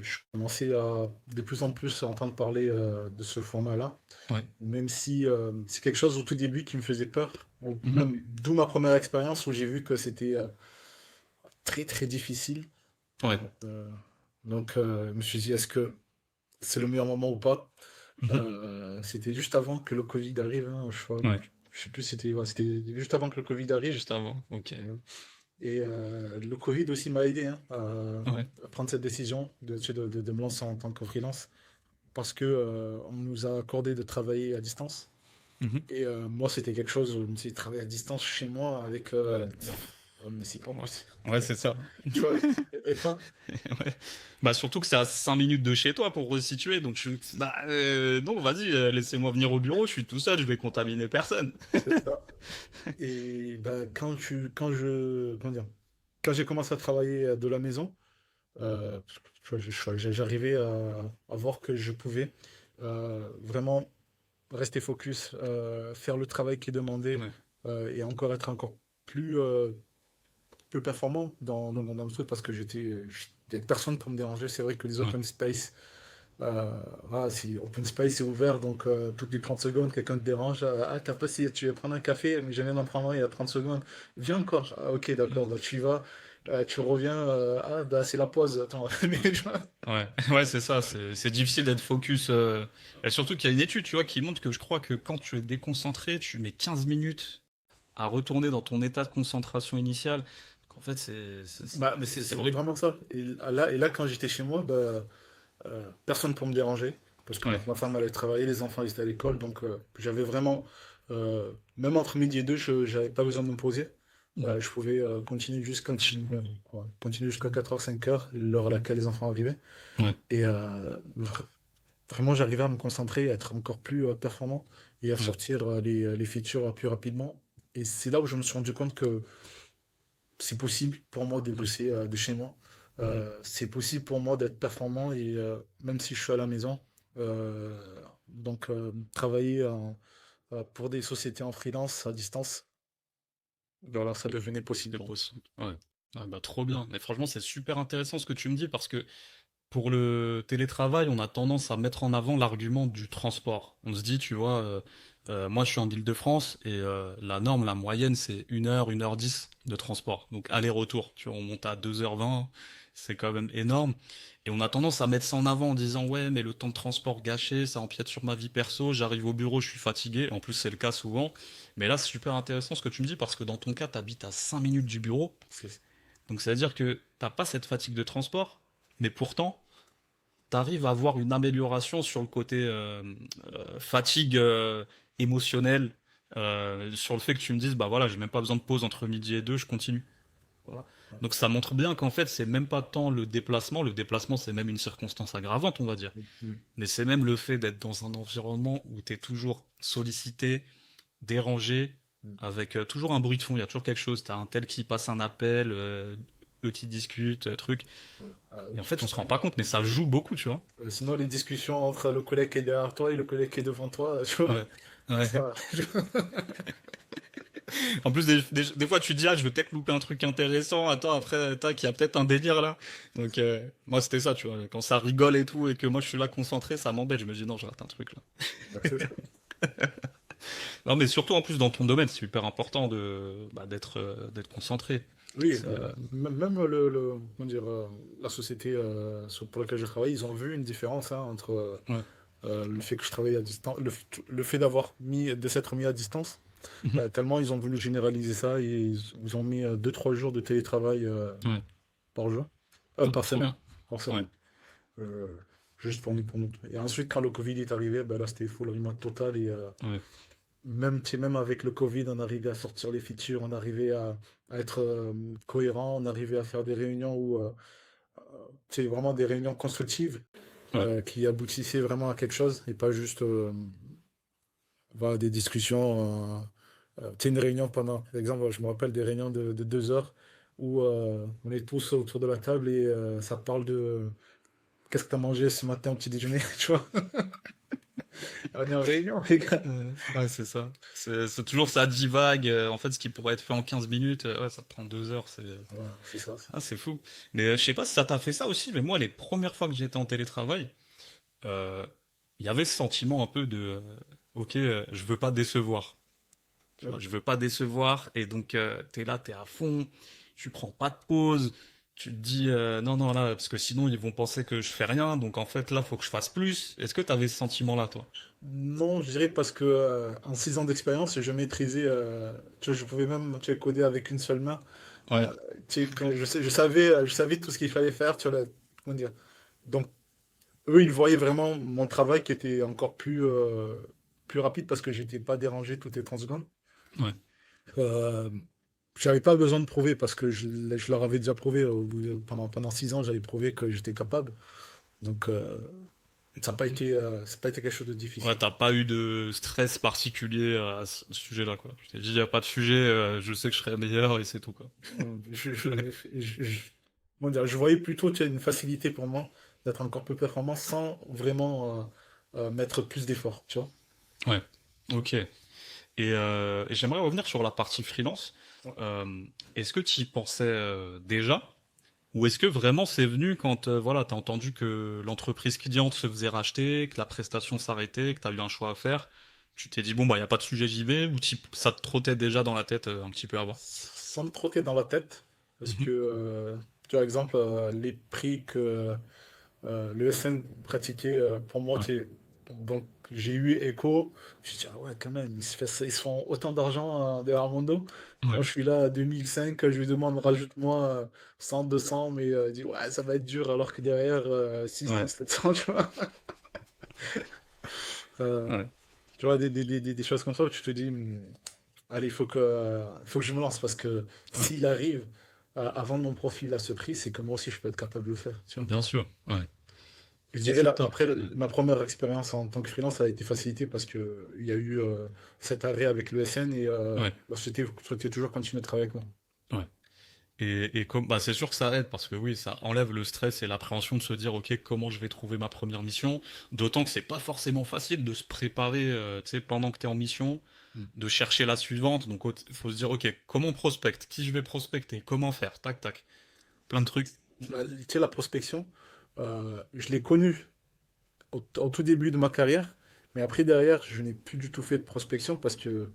je commençais à de plus en plus entendre parler de ce format-là. Ouais. Même si c'est quelque chose au tout début qui me faisait peur. Mhm. Même d'où ma première expérience où j'ai vu que c'était très très difficile. Ouais. Euh, donc je me suis dit, est-ce que c'est le meilleur moment ou pas? Mhm. C'était juste avant que le Covid arrive, hein, Ouais. je sais plus, c'était ouais, c'était juste avant que le Covid arrive. Juste avant. Ok. Euh, Et le Covid aussi m'a aidé hein, Ouais. à prendre cette décision de me lancer en tant que freelance parce que on nous a accordé de travailler à distance. Mhm. Et moi, c'était quelque chose où je me suis dit, travailler à distance chez moi avec. Mais c'est pas Ouais. possible. Ouais, c'est ça. Tu vois, et pas. Ouais. Bah surtout que c'est à 5 minutes de chez toi pour resituer, donc bah non, vas-y, laissez-moi venir au bureau, je suis tout seul, je vais contaminer personne. C'est ça. Et ben, comment dire, quand j'ai commencé à travailler de la maison, tu vois, j'arrivais à voir que je pouvais vraiment rester focus, faire le travail qui est demandé Ouais. et encore être encore plus, plus performant dans le truc parce que il y a personne pour me déranger. C'est vrai que les Ouais. open space, voilà, si open space est ouvert, donc toutes les 30 secondes, quelqu'un te dérange. Ah, t'as pas si tu veux prendre un café, mais je viens d'en prendre un il y a 30 secondes. Viens encore. Ah, ok, d'accord, bah, tu y vas. Tu reviens, ah bah c'est la pause, attends. Mais, Ouais, ouais, c'est ça, c'est difficile d'être focus. Et surtout qu'il y a une étude, tu vois, qui montre que je crois que quand tu es déconcentré, tu mets 15 minutes à retourner dans ton état de concentration initial. Donc, en fait, bah, mais c'est c'est c'est horrible. vraiment ça. Et là, quand j'étais chez moi, bah, personne pour me déranger, parce que Ouais. ma femme allait travailler, les enfants ils étaient à l'école, donc j'avais vraiment, même entre midi et deux, je n'avais pas besoin de me poser. Ouais. Je pouvais continuer jusqu'à 4h, 5h, l'heure à laquelle les enfants arrivaient. Ouais. Et vraiment, j'arrivais à me concentrer, à être encore plus performant et à Ouais. sortir les features plus rapidement. Et c'est là où je me suis rendu compte que c'est possible pour moi de bosser de chez moi. C'est possible pour moi d'être performant et même si je suis à la maison, travailler pour des sociétés en freelance à distance, voilà, ça devenait possible. C'est Bon. possible. Ouais. Ah bah trop bien. Mais franchement, c'est super intéressant ce que tu me dis parce que pour le télétravail, on a tendance à mettre en avant l'argument du transport. On se dit, tu vois, moi je suis en Île-de-France et la norme, la moyenne, c'est 1 heure 10 de transport. Donc aller-retour, tu vois, on monte à 2h20, c'est quand même énorme. Et on a tendance à mettre ça en avant en disant, ouais, mais le temps de transport gâché, ça empiète sur ma vie perso, j'arrive au bureau, je suis fatigué. En plus, c'est le cas souvent. Mais là, c'est super intéressant ce que tu me dis parce que dans ton cas, tu habites à 5 minutes du bureau. C'est- Donc ça veut dire que t'as pas cette fatigue de transport, mais pourtant, t'arrives à avoir une amélioration sur le côté fatigue émotionnelle, sur le fait que tu me dises, bah voilà, j'ai même pas besoin de pause entre midi et deux, je continue. Voilà. Donc ça montre bien qu'en fait, c'est même pas tant le déplacement c'est même une circonstance aggravante, on va dire. Mm. Mais c'est même le fait d'être dans un environnement où t'es toujours sollicité, dérangé, Mm. avec toujours un bruit de fond, il y a toujours quelque chose, t'as un tel qui passe un appel, eux qui discutent, truc. Euh, Et en fait, on se rend pas compte, mais ça joue beaucoup, tu vois. Sinon, les discussions entre le collègue qui est derrière toi et le collègue qui est devant toi, tu vois, Ouais. Ouais. ça, En plus, des fois, tu te dis, ah, je vais peut-être louper un truc intéressant. Attends, après, tac, il y a peut-être un délire là. Donc, moi, c'était ça, tu vois. Quand ça rigole et tout, et que moi, je suis là concentré, ça m'embête. Je me dis, non, je rate un truc là. c'est ça. Non, mais surtout, en plus, dans ton domaine, c'est super important d'être concentré. Oui, C'est, même comment dire, la société pour laquelle je travaille, ils ont vu une différence hein, entre ouais. le fait que je travaille à distance, le fait de s'être mis à distance, Mhm. tellement ils ont voulu généraliser ça et ils ont mis 2, 3 jours de télétravail Ouais. par jour, Ah, par trop semaine, bien. par Ouais. semaine. Euh, juste pour nous. Et ensuite, quand le Covid est arrivé, ben là, c'était full remote total. Et Ouais. même, tu sais, même avec le Covid, on arrivait à sortir les features, on arrivait à être cohérent, on arrivait à faire des réunions où, tu sais, vraiment des réunions constructives Ouais. qui aboutissaient vraiment à quelque chose et pas juste voilà, des discussions. Tu sais, une réunion pendant, par exemple, je me rappelle des réunions de 2 heures où on est tous autour de la table et ça parle de qu'est-ce que tu as mangé ce matin au petit déjeuner, tu vois. On est en réunion, les gars. Ouais, c'est ça. C'est toujours ça divague. En fait, ce qui pourrait être fait en 15 minutes, ouais, ça te prend 2 heures. Voilà, c'est ça. Ah, c'est fou. Mais je sais pas si ça t'a fait ça aussi, mais moi, les premières fois que j'étais en télétravail, euh, il y avait ce sentiment un peu de, ok, je veux pas décevoir. Tu vois, je veux pas décevoir, et donc t'es là, t'es à fond, tu prends pas de pause, tu te dis non, non, là, parce que sinon ils vont penser que je fais rien, donc en fait là, faut que je fasse plus. Est-ce que t'avais ce sentiment-là, toi? Non, je dirais parce que en 6 ans d'expérience, je maîtrisais, tu vois, je pouvais même tu sais, coder avec une seule main. Ouais, Tu sais, je savais tout ce qu'il fallait faire, tu vois, comment dire. Donc, eux, ils voyaient vraiment mon travail qui était encore plus rapide parce que j'étais pas dérangé toutes les 30 secondes. ouais, Euh, J'avais pas besoin de prouver parce que je leur avais déjà prouvé pendant 6 ans, j'avais prouvé que j'étais capable. Donc, ça n'a pas été, ça a pas été quelque chose de ouais, difficile. t'as pas eu de stress particulier à ce sujet-là, quoi. Je t'ai dit, y a pas de sujet, je sais que je serai meilleur et c'est tout, quoi. Comment dire, je voyais plutôt tu sais, une facilité pour moi d'être encore plus performant sans vraiment mettre plus d'efforts, tu vois. Ouais, ok. Et j'aimerais revenir sur la partie freelance. Ouais. Euh, Est-ce que tu y pensais déjà? Ou est-ce que vraiment c'est venu quand voilà, t'as entendu que l'entreprise cliente se faisait racheter, que la prestation s'arrêtait, que t'as eu un choix à faire, tu t'es dit bon bah y a pas de sujet, j'y vais, ou ça te trottait déjà dans la tête un petit peu avant? Sans me trotter dans la tête, parce Mhm. que, tu vois, exemple, les prix que le SN pratiquait, pour moi, Ouais, donc j'ai eu écho, je me suis dit, ah ouais, quand même, ils se font autant d'argent derrière mon dos. ouais, Moi, je suis là à 2005, je lui demande, rajoute-moi 100, 200, mais il dit, ouais, ça va être dur, alors que derrière, 600, ouais, 700, tu vois. Euh, ouais, Tu vois, des choses comme ça où tu te dis, allez, faut que je me lance parce que ouais. s'il arrive à vendre mon profil à ce prix, c'est que moi aussi je peux être capable de le faire. Tu vois. Bien sûr, ouais. Je Et dirais c'est là, top. après, Ouais. ma première expérience en tant que freelance a été facilitée parce que il y a eu cet arrêt avec le SN et Ouais, bah, souhaitais toujours continuer de travailler avec moi. ouais. Et comme bah c'est sûr que ça aide parce que oui, ça enlève le stress et l'appréhension de se dire ok comment je vais trouver ma première mission. D'autant que c'est pas forcément facile de se préparer, tu sais, pendant que t'es en mission, Mm. de chercher la suivante. Donc faut se dire ok comment on prospecte, qui je vais prospecter, comment faire, tac tac, plein de trucs. Tu sais, la prospection, je l'ai connue au tout début de ma carrière, mais après derrière, je n'ai plus du tout fait de prospection parce que,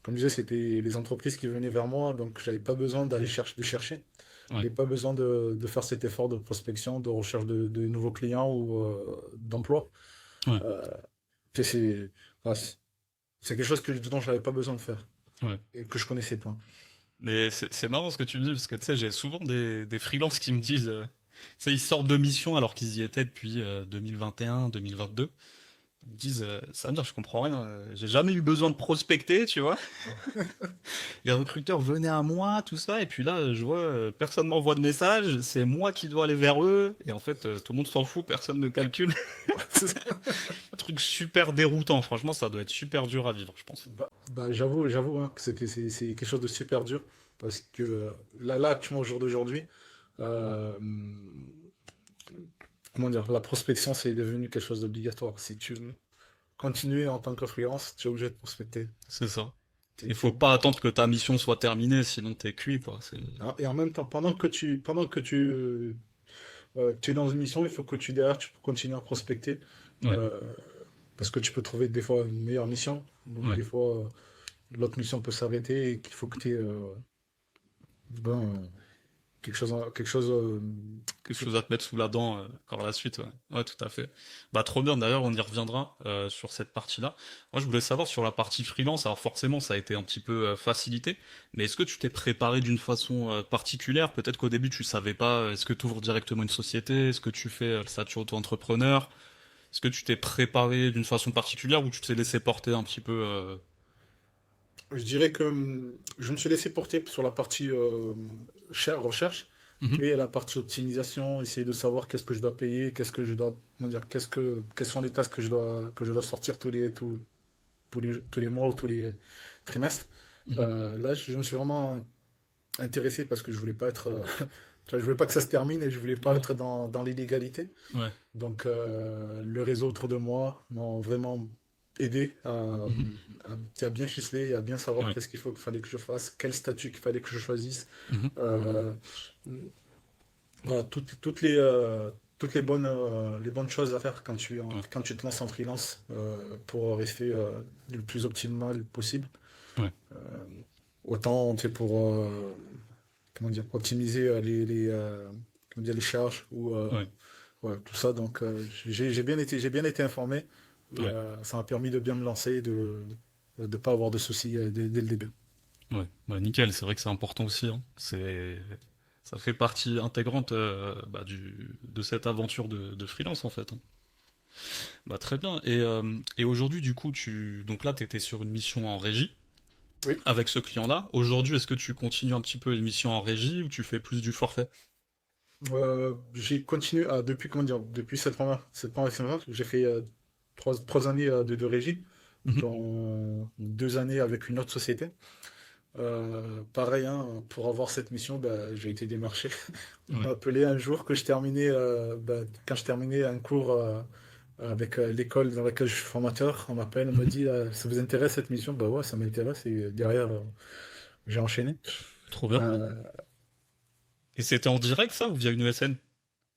comme je disais, c'était les entreprises qui venaient vers moi, donc j'avais pas besoin d'aller chercher. Ouais, J'ai pas besoin de faire cet effort de prospection, de recherche de nouveaux clients ou d'emploi. ouais, Euh, tu sais, voilà, c'est quelque chose dont j'avais pas besoin de faire ouais. et que je connaissais pas. Mais c'est marrant ce que tu me dis parce que tu sais j'ai souvent des freelances qui me disent, tu sais ils sortent de mission alors qu'ils y étaient depuis 2021, 2022. Ils me disent, ça veut dire, je comprends rien, j'ai jamais eu besoin de prospecter, tu vois. Les recruteurs venaient à moi, tout ça, et puis là, je vois, personne m'envoie de message, c'est moi qui dois aller vers eux, et en fait, tout le monde s'en fout, personne ne calcule. Un truc super déroutant, franchement, ça doit être super dur à vivre, je pense. J'avoue hein, que c'est quelque chose de super dur parce que là, actuellement, au jour d'aujourd'hui, euh, comment dire, la prospection, c'est devenu quelque chose d'obligatoire. Si tu veux continuer en tant que freelance, tu es obligé de prospecter. C'est ça. T'es- Il t'es faut pas attendre que ta mission soit terminée, sinon t'es cuit, quoi. Et en même temps, tu es dans une mission, il faut que derrière, tu continues à prospecter. Ouais, euh, Parce que tu peux trouver des fois une meilleure mission. Donc, ouais. des fois, l'autre mission peut s'arrêter et qu'il faut que tu aies ben, quelque chose Quelque chose à te mettre sous la dent par la suite, ouais. Ouais, tout à fait. Bah trop bien, d'ailleurs, on y reviendra sur cette partie-là. Moi, je voulais savoir sur la partie freelance, alors forcément, ça a été un petit peu facilité, mais est-ce que tu t'es préparé d'une façon particulière? Peut-être qu'au début, tu savais pas, est-ce que tu ouvres directement une société? Est-ce que tu fais le statut auto-entrepreneur? Est-ce que tu t'es préparé d'une façon particulière ou tu t'es laissé porter un petit peu Je dirais que je me suis laissé porter sur la partie recherche Mhm. et la partie optimisation, essayer de savoir qu'est-ce que je dois payer, qu'est-ce que je dois, comment dire, quelles sont les tâches que je dois sortir tous les mois ou tous les trimestres. Mhm. Là, je me suis vraiment intéressé parce que je voulais pas être, tu vois, je voulais pas que ça se termine et je voulais pas Ouais. être dans l'illégalité. Ouais. Donc, le réseau autour de moi m'ont vraiment aidé Mhm. à bien ficeler et à bien savoir Ouais. qu'est-ce qu'il fallait que je fasse, quel statut qu'il fallait que je choisisse. Mhm. Euh, voilà, toutes les bonnes choses à faire Ouais. quand tu te lances en freelance pour rester le plus optimal possible. Ouais. Euh, Autant, tu sais, pour comment dire, optimiser comment dire, les charges ou Ouais. ouais, tout ça. Donc, j'ai bien été informé. Et, Ouais. ça m'a permis de bien me lancer et de ne pas avoir de soucis dès le début. Ouais. Bah, nickel, c'est vrai que c'est important aussi, hein. Ça fait partie intégrante bah, de cette aventure de freelance en fait, hein. Bah, très bien. Et aujourd'hui, du coup, donc là, tu étais sur une mission en régie Oui. avec ce client-là. Aujourd'hui, est-ce que tu continues un petit peu une mission en régie ou tu fais plus du forfait? J'ai continué depuis, comment dire, depuis cette première expérience, j'ai fait trois années de régie, Mhm. dont 2 années avec une autre société. Pareil, hein, pour avoir cette mission, bah, j'ai été démarché. On Ouais. m'a appelé un jour que je terminais, bah, quand je terminais un cours avec l'école dans laquelle je suis formateur. On m'appelle, on me Mhm. dit, ça vous intéresse cette mission? Bah ouais, ça m'intéresse. Et derrière, j'ai enchaîné. Trop bien. Euh, Et c'était en direct ça ou via une ESN?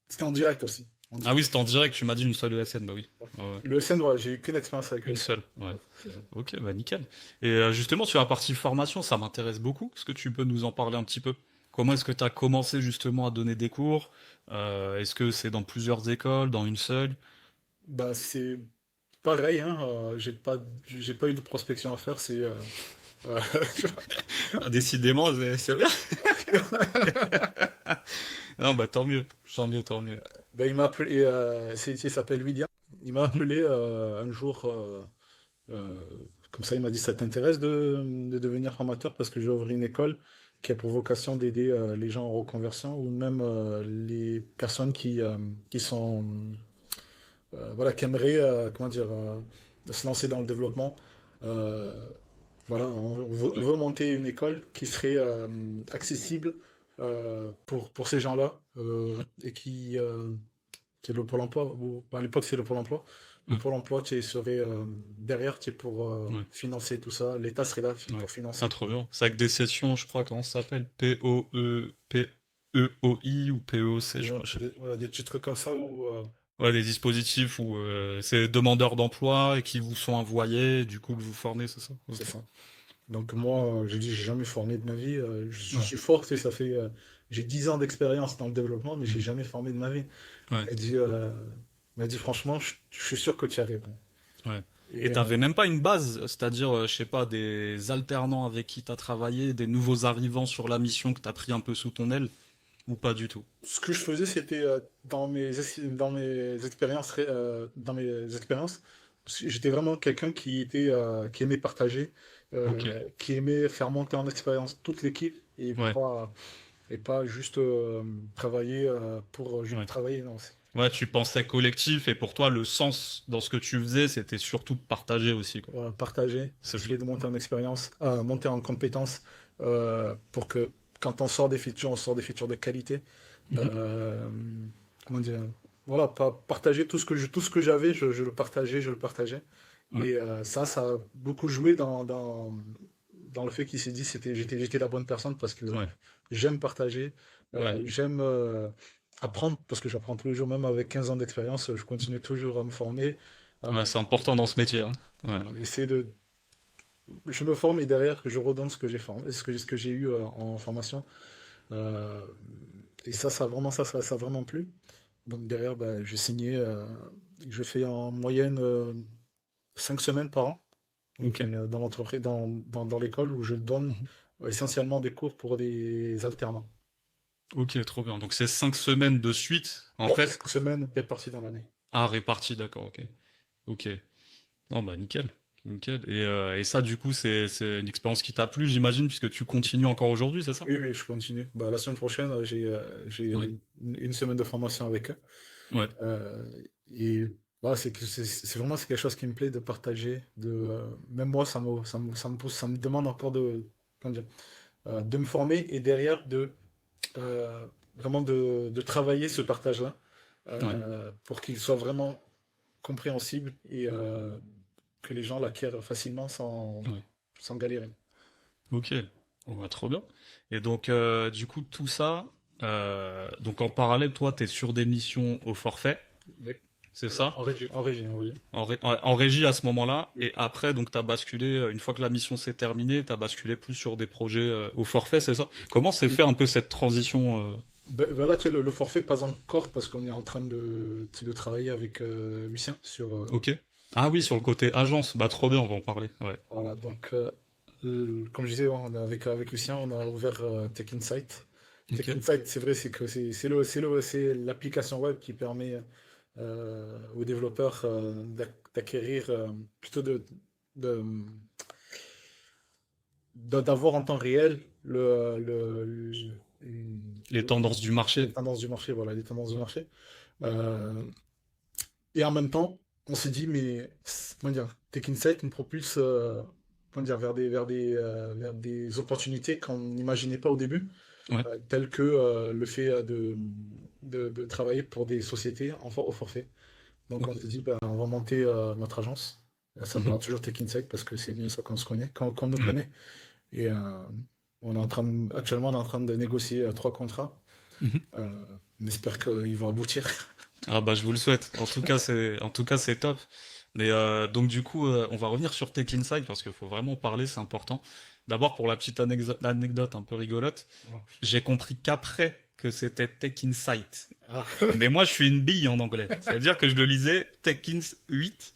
C'était en direct aussi. En Ah oui, direct. c'était en direct, tu m'as dit une seule ESN, bah oui. Ouais, ouais. Le SN, voilà, j'ai eu qu'une expérience avec le Une SN. seule, ouais. Ok, bah nickel. Et justement, sur la partie formation, ça m'intéresse beaucoup. Est-ce que tu peux nous en parler un petit peu? Comment est-ce que tu as commencé justement à donner des cours? Est-ce que c'est dans plusieurs écoles, dans une seule? Bah, c'est pareil, hein, j'ai pas eu de prospection à faire. Euh, Ah, décidément, c'est vrai. Non, bah tant mieux, tant mieux, tant mieux. ben, il m'a appelé, il s'appelle William. Il m'a Mhm. appelé un jour, euh, comme ça, il m'a dit, ça t'intéresse de devenir formateur parce que j'ai ouvert une école qui a pour vocation d'aider les gens en reconversion ou même les personnes qui sont, voilà, qui aimeraient, comment dire, se lancer dans le développement. Euh, Voilà, on Ouais. veut monter une école qui serait accessible pour ces gens-là et qui est le Pôle emploi. À l'époque, c'est le Pôle emploi. Le Ouais. Pôle emploi, tu sais, serait derrière, tu sais, pour Ouais. financer tout ça. L'État serait là Ouais. pour Ah, financer. trop bien. C'est avec des sessions, je crois, comment ça s'appelle? P-O-E-P-E-O-I ou P-E-O-C, je Ouais, crois. voilà, des petits trucs comme ça où, Ouais, des dispositifs où c'est demandeurs d'emploi et qui vous sont envoyés, du coup, que vous formez, c'est ça? c'est Ok. ça. Donc moi, j'ai dit, j'ai jamais formé de ma vie. Je Ouais. suis fort, tu sais, j'ai 10 ans d'expérience dans le développement, mais j'ai Mhm. jamais formé de ma vie. Ouais. Elle dit, il m'a dit, franchement, je suis sûr que tu y arrives. Ouais. Et Et t'avais même pas une base, c'est-à-dire, je sais pas, des alternants avec qui t'as travaillé, des nouveaux arrivants sur la mission que t'as pris un peu sous ton aile, ou pas du tout? ce que je faisais, c'était dans mes expériences, j'étais vraiment quelqu'un qui aimait partager, Ok. qui aimait faire monter en expérience toute l'équipe Ouais. et pas juste travailler pour juste Ouais. travailler. Non, Ouais, tu pensais collectif et pour toi, le sens dans ce que tu faisais, c'était surtout de partager aussi, quoi. voilà, partager, C'est ça. essayer de monter en expérience, monter en compétences pour que quand on sort des features, on sort des features de qualité. Mhm. Euh, Comment dire? Voilà, partager tout ce que j'avais, je le partageais, je le partageais. Ouais. Et ça a beaucoup joué dans le fait qu'il s'est dit j'étais la bonne personne parce que Ouais. j'aime partager, Ouais. j'aime apprendre parce que j'apprends tous les jours, même avec 15 ans d'expérience, je continue toujours à me former, à Ouais, c'est important dans ce métier, hein. Ouais. essayer de je me forme et derrière, je redonne ce que j'ai formé, ce que j'ai eu en formation. Euh, et ça a vraiment plu. Donc derrière, bah, j'ai signé, je fais en moyenne 5 semaines par an. Donc Ok. dans l'entreprise, dans l'école où je donne Mhm. essentiellement des cours pour des alternants. Ok, trop bien. Donc c'est 5 semaines de suite, en fait, 5 semaines, réparties dans l'année. à réparti, d'accord, ok. Ok. Non, bah nickel. Nickel. Et ça, du coup, c'est une expérience qui t'a plu, j'imagine, puisque tu continues encore aujourd'hui, c'est ça? Oui, oui, je continue. Bah, la semaine prochaine, j'ai Oui. une semaine de formation avec eux. Ouais. Euh, et voilà, c'est quelque chose qui me plaît de partager. Même moi, ça me pousse, ça me demande encore comment dire, de me former et derrière euh, vraiment de travailler ce partage-là Ouais. pour qu'il soit vraiment compréhensible et que les gens l'acquièrent facilement Ouais. sans galérer. Ok. On va trop bien. Et donc, du coup, tout ça, donc en parallèle, toi, t'es sur des missions au forfait, Mais c'est ça? en régie, oui. En régie à ce moment-là, et après, donc, t'as basculé, une fois que la mission s'est terminée, t'as basculé plus sur des projets au forfait, c'est ça? Comment s'est fait un peu cette transition? Ben là, tu sais, le forfait, pas encore, parce qu'on est en train de travailler avec Lucien sur. Ok. Ah oui, sur le côté agence, bah trop bien, on va en parler. Ouais. Voilà, donc, comme je disais, avec Lucien, on a ouvert Tech Insight. Tech Ok. Insight, c'est vrai, c'est que c'est l'application web qui permet aux développeurs d'acquérir plutôt de- d'avoir en temps réel Les tendances du les marché. tendances du marché, voilà, les tendances du marché. Euh, et en même temps, on s'est dit, mais comment dire, Tech Insight nous propulse comment dire, vers des opportunités qu'on n'imaginait pas au début, Ouais. telles que le fait de travailler pour des sociétés au forfait. Donc on Ok. s'est dit, ben, on va monter notre agence. Ça Mhm. s'appellera toujours Tech Insight parce que c'est bien ça qu'on se connaît, qu'on nous Ouais. connaît. Et actuellement, on est en train de négocier 3 contrats. Mhm. Euh, on espère qu'ils vont aboutir. Ah bah je vous le souhaite. En tout cas c'est top. Mais donc du coup on va revenir sur Tech Insight parce qu'il faut vraiment parler, c'est important. D'abord pour la petite anecdote un peu rigolote, j'ai compris qu'après que c'était Tech Insight. Ah. Mais moi je suis une bille en anglais. C'est-à-dire que je le lisais Tech 8.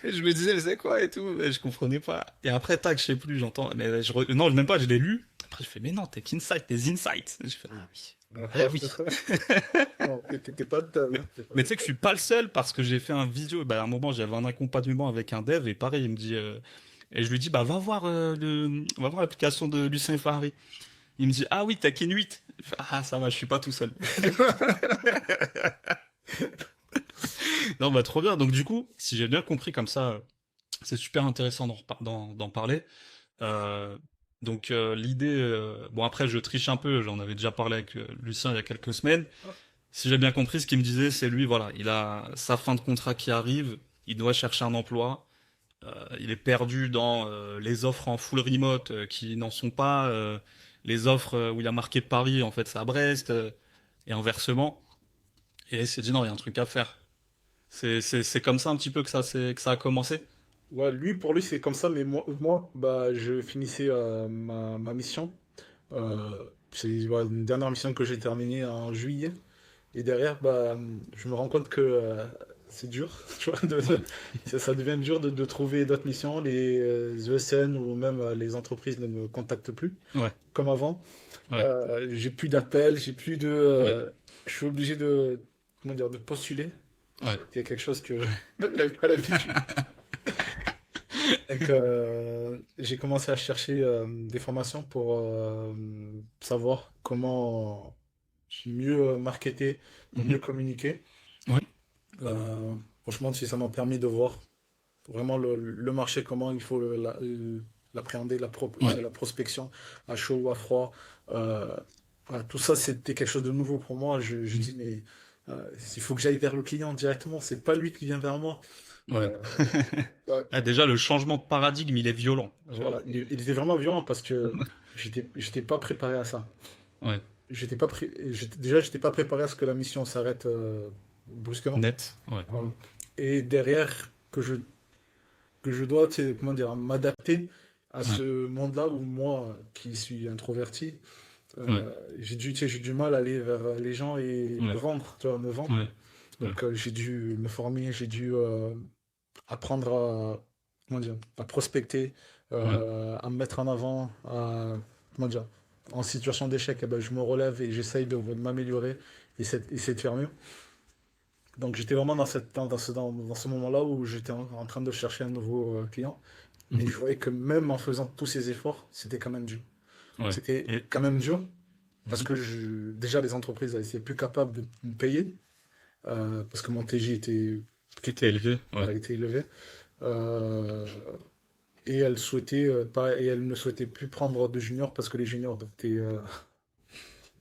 Et je me disais, mais c'est quoi et tout, mais je comprenais pas. Et après, tac, je sais plus, j'entends, mais non, même pas, je l'ai lu. Après, je fais, mais non, Tech Insight, tes insights. Je fais, ah oui. Ah oui. Non, t'es pas dedans, Mais, hein, t'es pas mais tu dedans. sais que je suis pas le seul parce que j'ai fait un vidéo. Bah, à un moment, j'avais un accompagnement avec un dev et pareil, il me dit, et je lui dis, bah, va voir l'application de Lucien Ferrari. Il me dit, ah oui, Tech in 8. Je fais, ah, ça va, je suis pas tout seul. Non, bah, trop bien. Donc, du coup, si j'ai bien compris comme ça, c'est super intéressant d'en parler. Euh, donc l'idée, bon après je triche un peu, j'en avais déjà parlé avec Lucien il y a quelques semaines. Si j'ai bien compris, ce qu'il me disait, c'est lui, voilà, il a sa fin de contrat qui arrive, il doit chercher un emploi, il est perdu dans les offres en full remote qui n'en sont pas, les offres où il y a marqué Paris, en fait c'est à Brest, et inversement. Et il s'est dit non, il y a un truc à faire. C'est comme ça un petit peu que ça a commencé. Ouais, pour lui, c'est comme ça, mais bah, je finissais ma mission. C'est voilà, une dernière mission que j'ai terminée en juillet. Et derrière, bah, je me rends compte que c'est dur. Tu vois, ça devient dur de trouver d'autres missions. Les ESN ou même les entreprises ne me contactent plus Ouais, comme avant. ouais, J'ai plus d'appels, j'ai plus de. ouais, Je suis obligé de, comment dire, de postuler. ouais. C'est quelque chose que je n'avais pas l'habitude. Donc, j'ai commencé à chercher des formations pour savoir comment mieux marketer, pour Mhm. mieux communiquer. Ouais. Euh, Franchement, si ça m'a permis de voir vraiment le marché, comment il faut l'appréhender, Ouais. la prospection à chaud ou à froid. Euh, voilà, tout ça, c'était quelque chose de nouveau pour moi. Je Mhm. dis, mais il faut que j'aille vers le client directement. C'est pas lui qui vient vers moi. Ouais. Ouais, Ah, déjà, le changement de paradigme, il est violent. voilà, il était vraiment violent parce que j'étais pas préparé à ça. Ouais. Déjà, j'étais pas préparé à ce que la mission s'arrête brusquement. Net. Ouais. Voilà. Et derrière, que je dois, tu sais, comment dire, m'adapter à Ouais. ce monde-là où moi, qui suis introverti, Ouais. tu sais, j'ai du mal à aller vers les gens et me Ouais. vendre, tu vois, me vendre. Ouais. Ouais. Donc, j'ai dû me former, j'ai dû apprendre à, comment dire, à prospecter, Ouais. à me mettre en avant, comment dire, en situation d'échec, eh ben, je me relève et j'essaye de m'améliorer et essayer de faire mieux. Donc j'étais vraiment dans ce moment-là où j'étais en train de chercher un nouveau client. Et Mhm. je voyais que même en faisant tous ces efforts, c'était quand même dur. Ouais. C'était Et quand même dur parce mhm. que déjà les entreprises elles étaient plus capables de me payer parce que mon TJ était, Qui était élevé. Ouais. voilà, était élevé. Euh, et elle souhaitait pas, et elle ne souhaitait plus prendre de juniors parce que les juniors étaient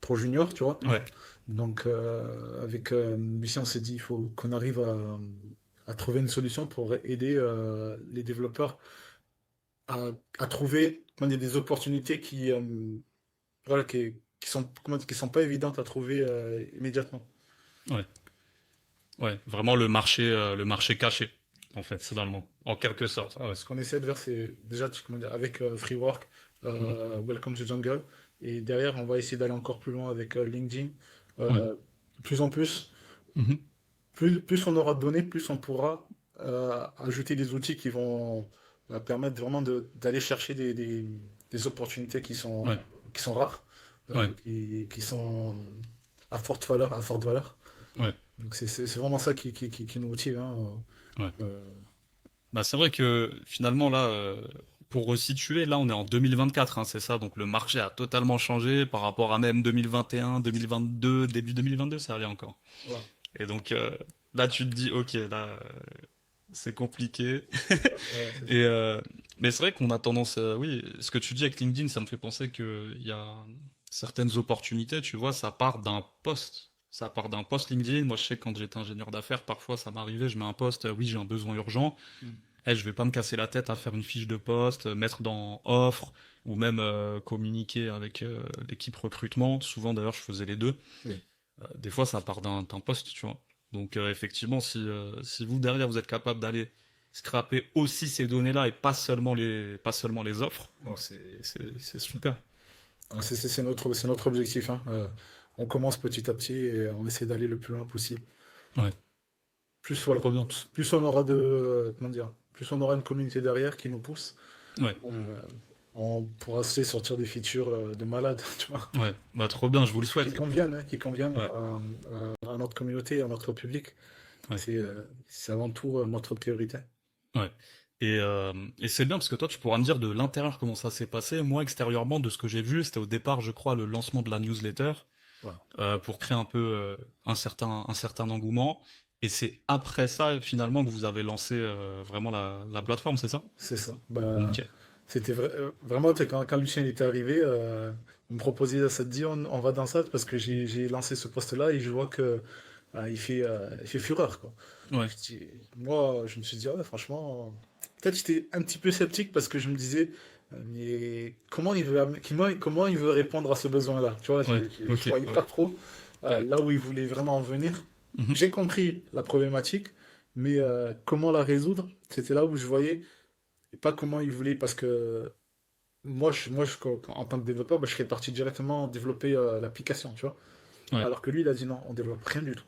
trop juniors, tu vois. Ouais, Donc, avec Lucien, on s'est dit, il faut qu'on arrive à trouver une solution pour aider les développeurs à trouver comment dire, des opportunités voilà, qui sont pas évidentes à trouver immédiatement. ouais, ouais. Vraiment le marché caché, en fait, finalement, en quelque sorte. Ah ouais. Ce qu'on essaie de faire, c'est déjà comment dire, avec Freework, Mhm. Welcome to Jungle, et derrière, on va essayer d'aller encore plus loin avec LinkedIn. Ouais. De plus en plus, Mhm. plus on aura de données, plus on pourra ajouter des outils qui vont permettre vraiment d'aller chercher des opportunités Ouais, qui sont rares, ouais, qui sont à forte valeur, à forte valeur. ouais, Donc c'est vraiment ça qui nous motive, hein. ouais. Euh, Bah, c'est vrai que finalement, là, pour resituer, là, on est en 2024, hein, c'est ça. Donc, le marché a totalement changé par rapport à même 2021, 2022, début 2022, ça allait encore. voilà. Et donc, là, tu te dis, ok, là, c'est compliqué. C'est ça. Et, mais c'est vrai qu'on a tendance, oui, ce que tu dis avec LinkedIn, ça me fait penser qu'il y a certaines opportunités, tu vois, ça part d'un post. Ça part d'un post LinkedIn. Moi, je sais que quand j'étais ingénieur d'affaires, parfois, ça m'arrivait, je mets un post, oui, j'ai un besoin urgent. Mm. Eh, je vais pas me casser la tête à faire une fiche de poste, mettre dans offre, ou même communiquer avec l'équipe recrutement. Souvent, d'ailleurs, je faisais les deux. Oui. Des fois, ça part d'un poste, tu vois. Donc, effectivement, si vous, derrière, vous êtes capable d'aller scraper aussi ces données-là et pas seulement les offres, bon, c'est super. C'est notre objectif, hein. On commence petit à petit et on essaie d'aller le plus loin possible. Ouais, Plus, voilà, trop bien. plus on aura de, comment dire, plus on aura une communauté derrière qui nous pousse, Ouais, euh, on pourra se sortir des features de malades, tu vois, ouais, bah trop bien, je vous le souhaite. qui conviennent Ouais, à notre communauté, à notre public. ouais, C'est avant tout notre priorité. ouais. Et c'est bien parce que toi, tu pourras me dire de l'intérieur comment ça s'est passé. Moi, extérieurement, de ce que j'ai vu, c'était au départ, je crois, le lancement de la newsletter Voilà. pour créer un peu un certain engouement. Et c'est après ça, finalement, que vous avez lancé vraiment la plateforme, c'est ça? C'est ça. Bah, Ok. vraiment, tu sais, quand Lucien était arrivé, il me proposait, ça te dit, on va dans ça, parce que j'ai lancé ce poste-là et je vois que il fait fureur, quoi. Ouais. Moi, je me suis dit, ah ouais, franchement, peut-être j'étais un petit peu sceptique parce que je me disais, mais comment il veut répondre à ce besoin-là? Tu vois, Ouais. je Ok. voyais Ouais. pas trop là où il voulait vraiment en venir. Mhm. J'ai compris la problématique, mais comment la résoudre, c'était là où je voyais, et pas comment il voulait, parce que en tant que développeur, bah, je serais parti directement développer l'application, tu vois. Ouais. Alors que lui, il a dit non, on développe rien du tout.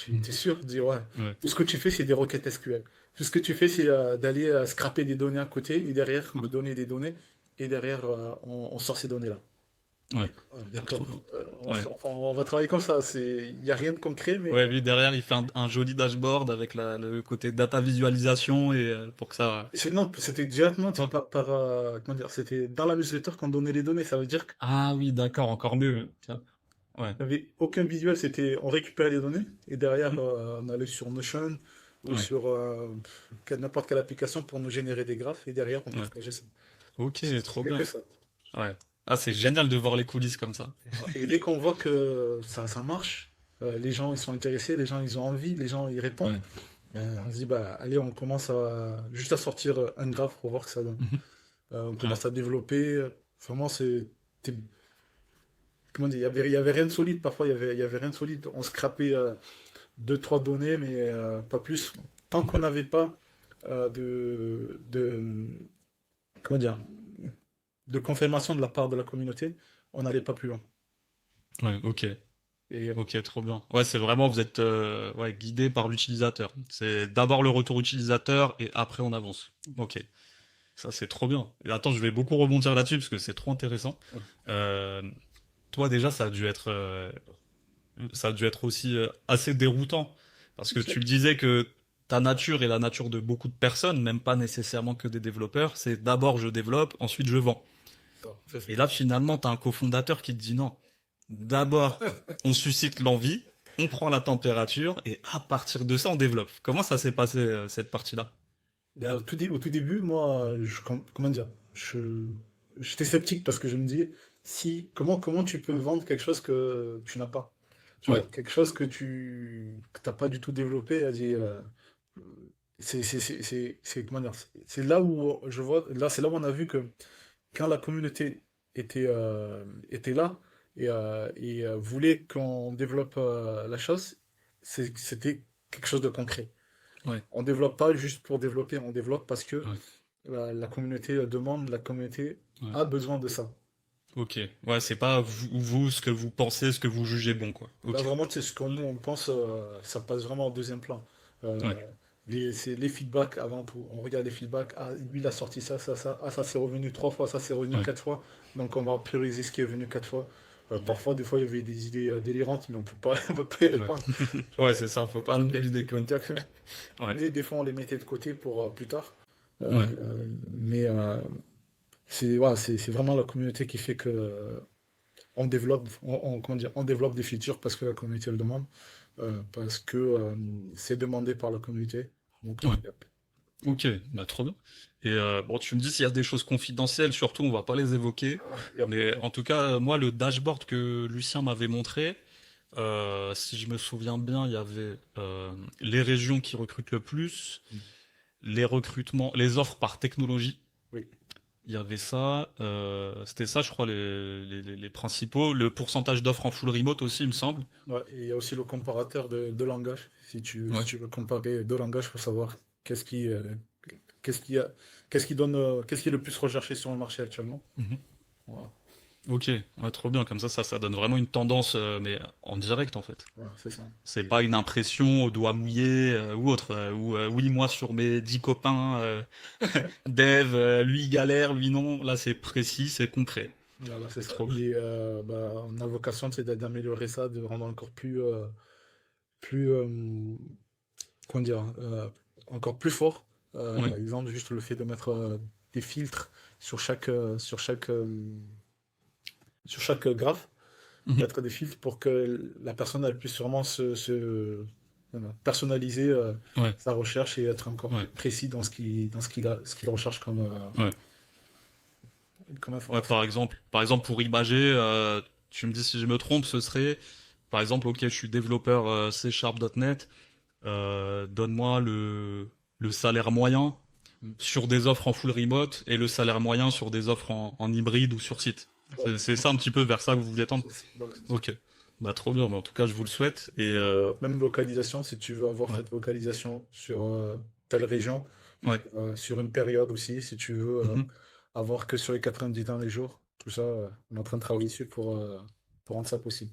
T'es Mhm. sûr? Il dit ouais. Ouais. Tout ce que tu fais, c'est des requêtes SQL. Tout ce que tu fais, c'est d'aller scraper des données à côté et derrière me donner des données et derrière on sort ces données-là. Ouais. Ouais, d'accord. Trop bien. On, Ouais. on va travailler comme ça. Il n'y a rien de concret, mais Ouais, lui derrière, il fait un joli dashboard avec le côté data visualisation et pour que ça. non, c'était directement comment dire, c'était dans la newsletter qu'on donnait les données. Ça veut dire qu'il Ah oui, d'accord, encore mieux. Tiens. Ouais. n'y avait aucun visuel. C'était on récupérait les données et derrière on allait sur Notion ou Ouais. sur n'importe quelle application pour nous générer des graphes et derrière on Ouais. partageait ça. Ok, trop C'était bien. que ça. Ouais. Ah, c'est génial de voir les coulisses comme ça. Et dès qu'on voit que ça marche, les gens ils sont intéressés, les gens ils ont envie, les gens ils répondent, Ouais. on se dit bah allez on commence juste à sortir un graphe pour voir que ça donne. Mhm. On Ouais. commence à développer. Vraiment c'était- comment dire, il y avait rien de solide parfois, il y avait rien de solide. On scrapait deux trois données mais pas plus. Tant qu'on n'avait pas de comment dire de confirmation de la part de la communauté, on n'allait pas plus loin. Ouais, ok. Et Ok, trop bien. Ouais, c'est vraiment, vous êtes ouais, guidé par l'utilisateur. C'est d'abord le retour utilisateur et après on avance. Ok, ça c'est trop bien. Et attends, je vais beaucoup rebondir là-dessus parce que c'est trop intéressant. Euh, toi déjà, ça a dû être aussi assez déroutant parce que tu le disais que ta nature et la nature de beaucoup de personnes, même pas nécessairement que des développeurs, c'est d'abord je développe, ensuite je vends. Et là, finalement, t'as un cofondateur qui te dit non. D'abord, on suscite l'envie, on prend la température et à partir de ça, on développe. Comment ça s'est passé cette partie-là? Au tout début, moi, comment dire, j'étais sceptique parce que je me dis, comment tu peux vendre quelque chose que tu n'as pas? Tu vois, Ouais, quelque chose que t'as pas du tout développé. Comment dire, c'est là où je vois, là, c'est là où on a vu que quand la communauté était là et voulait qu'on développe la chose, c'était quelque chose de concret. ouais, On développe pas juste pour développer, on développe parce que ouais, la communauté demande, la communauté ouais. a besoin de ça. Ok. Ouais, c'est pas ce que vous pensez, ce que vous jugez bon, quoi. Là, Ok. vraiment, c'est ce qu'on nous, on pense, ça passe vraiment au deuxième plan. Ouais, Euh, c'est les feedbacks avant tout. On regarde les feedbacks. Ah, lui, il a sorti ça, ça, ça. Ah, ça c'est revenu 3 fois, ça c'est revenu ouais, 4 fois. Donc, on va prioriser ce qui est venu 4 fois. Parfois, des fois, il y avait des idées délirantes, mais on peut pas, on peut pas y ouais. répondre. Ouais, Genre, c'est ça, faut pas le des conneries. Jackson. Ouais, Mais des fois, on les mettait de côté pour plus tard. ouais, Mais ouais, c'est vraiment la communauté qui fait que on développe, comment dire, on développe des features parce que la communauté le demande, parce que c'est demandé par la communauté. Donc, ouais. yep. Ok, bah trop bien. Et bon, tu me dis s'il y a des choses confidentielles, surtout on va pas les évoquer. Yep. Mais en tout cas, moi, le dashboard que Lucien m'avait montré, si je me souviens bien, il y avait les régions qui recrutent le plus, les recrutements, les offres par technologie. Oui. Il y avait ça, c'était ça, je crois, les principaux. Le pourcentage d'offres en full remote aussi, il me semble. Ouais, et il y a aussi le comparateur de langage. Si Ouais. tu veux comparer deux langages pour savoir qu'est-ce qui, qu'est-ce qui a, qu'est-ce qui donne, qu'est-ce qui est le plus recherché sur le marché actuellement. Mhm. Voilà. Ok, ouais, trop bien. Comme ça donne vraiment une tendance, mais en direct en fait. Voilà, c'est ça. C'est pas une impression au doigt mouillé ou autre. Ou oui, moi sur mes 10 copains dev, lui galère, lui non. Là, c'est précis, c'est concret. Voilà, c'est ça. Trop bien. Et bah, on a vocation, c'est d'améliorer ça, de rendre encore plus comment dire, encore plus fort. Ouais. Par exemple, juste le fait de mettre des filtres sur chaque graphe, Mhm. mettre des filtres pour que la personne elle puisse vraiment voilà, personnaliser Ouais. sa recherche et être encore Ouais. plus précis dans ce qu'il recherche Ouais. comme Ouais. information. Par exemple, pour imager, tu me dis si je me trompe, ce serait, par exemple, ok, je suis développeur C#.net. Donne-moi le salaire moyen Mm. sur des offres en full remote et le salaire moyen sur des offres en hybride ou sur site. Ouais. C'est ça un petit peu vers ça que vous voulez tendre? Donc, Ok. Bah trop bien, bah, en tout cas je vous le souhaite. Et même localisation, si tu veux avoir ouais, cette localisation sur telle région, ouais. sur une période aussi, si tu veux Mhm. avoir que sur les 90 derniers jours, tout ça, on est en train de travailler dessus pour rendre ça possible.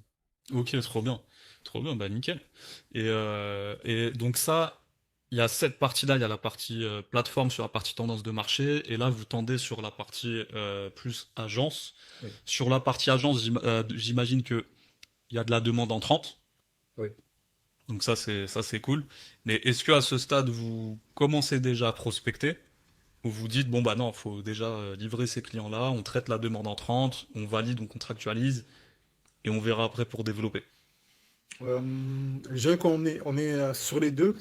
Ok, trop bien. Trop bien, bah nickel. Et donc ça, il y a cette partie-là, il y a la partie plateforme sur la partie tendance de marché, et là vous tendez sur la partie plus agence. Oui, Sur la partie agence, j'imagine que il y a de la demande entrante. oui. Donc ça c'est cool. Mais est-ce que à ce stade vous commencez déjà à prospecter ou vous dites bon bah non, faut déjà livrer ces clients-là, on traite la demande entrante, on valide, on contractualise et on verra après pour développer. Je dirais qu'on est sur les deux,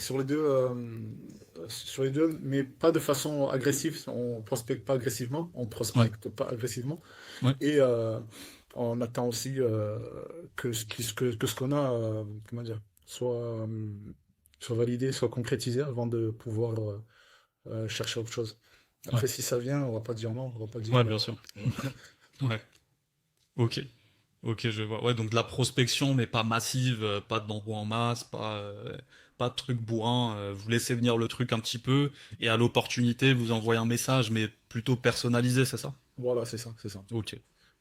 mais pas de façon agressive. On prospecte pas agressivement, on Ouais, prospecte pas agressivement, ouais, et on attend aussi que ce qu'on a, comment dire, soit validé, soit concrétisé avant de pouvoir chercher autre chose. ouais, Après, si ça vient, on va pas dire non, on va pas dire. ouais, bien sûr. Ouais, ok, ok, je vois. Ouais, donc de la prospection, mais pas massive, pas d'envoi en masse, pas de truc bourrin. Vous laissez venir le truc un petit peu et à l'opportunité vous envoyez un message, mais plutôt personnalisé, c'est ça? Voilà, c'est ça, c'est ça. Ok.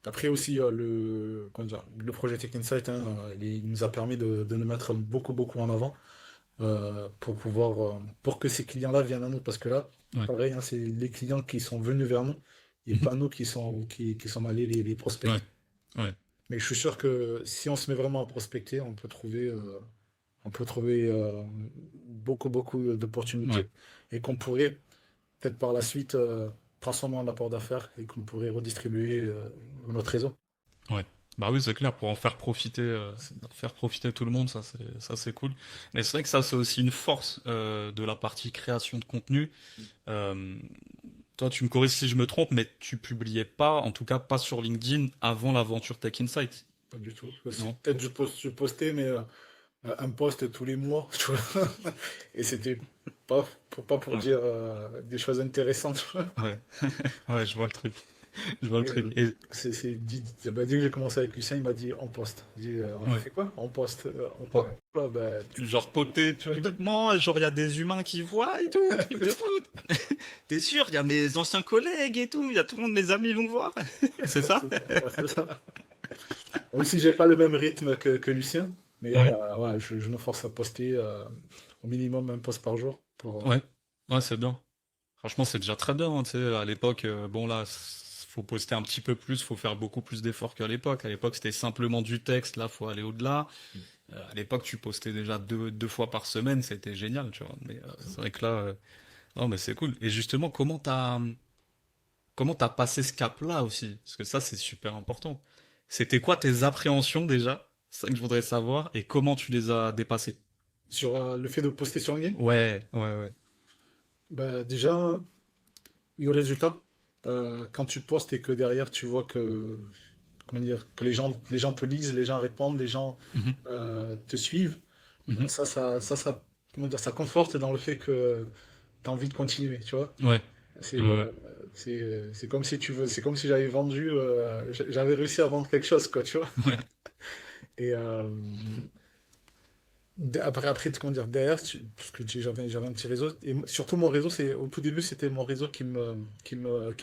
Après aussi, comment dire, le projet Tech Insight, hein, il nous a permis de nous mettre beaucoup, beaucoup en avant pour que ces clients-là viennent à nous. Parce que là, Ouais, pareil, hein, c'est les clients qui sont venus vers nous et mhm, pas nous qui sommes allés les ouais, prospecter. ouais, Mais je suis sûr que si on se met vraiment à prospecter, on peut trouver beaucoup, beaucoup ouais, d'opportunités et qu'on pourrait peut-être par la suite transformer en apport d'affaires et qu'on pourrait redistribuer dans notre réseau. ouais. Bah oui, c'est clair, pour en faire profiter tout le monde, ça c'est cool. Mais c'est vrai que ça c'est aussi une force de la partie création de contenu. Euh, Toi, tu me corriges si je me trompe, mais tu publiais pas, en tout cas pas sur LinkedIn, avant l'aventure Tech Insight, Pas du tout. non? Peut-être je postais, mais un post tous les mois, tu vois. Et c'était pas pour Ouais, dire des choses intéressantes. ouais, ouais, je vois le truc. Je vois le Et, truc. Et bah, dès que j'ai commencé avec Lucien, il m'a dit on poste. J'ai dit on ouais. fait quoi? On poste. On Ouais. poste. Là, bah, Genre poté, tu vois, complètement, genre il y a des humains qui voient et tout, truc de fou. T'es sûr, il y a mes anciens collègues et tout, il y a tout le monde, mes amis vont voir. C'est ça? c'est ça. Même si j'ai pas le même rythme que Lucien, mais Ouais. ouais, je me force à poster au minimum un post par jour. Ouais. Ouais, c'est bien. Franchement, c'est déjà très bien, hein, tu sais, à l'époque, bon là, faut poster un petit peu plus, faut faire beaucoup plus d'efforts qu'à l'époque. À l'époque, c'était simplement du texte, là, faut aller au-delà. À l'époque, tu postais déjà deux fois par semaine, c'était génial, tu vois. Mais c'est vrai que là, non, mais c'est cool. Et justement, comment t'as passé ce cap-là aussi? Parce que ça, c'est super important. C'était quoi tes appréhensions déjà? C'est ça que je voudrais savoir. Et comment tu les as dépassées? Sur le fait de poster sur LinkedIn, Ouais, ouais, ouais. bah, déjà, le résultat, quand tu postes et que derrière tu vois que, comment dire, que les gens te lisent, les gens répondent, les gens Mhm, te suivent, mhm. comment dire, ça conforte dans le fait que tu as envie de continuer, tu vois. Ouais, C'est ouais, c'est comme si tu veux, c'est comme si j'avais vendu, j'avais réussi à vendre quelque chose, quoi, tu vois. ouais. Et après, comment dire, derrière, parce que j'avais un petit réseau, et surtout mon réseau, au tout début, c'était mon réseau qui me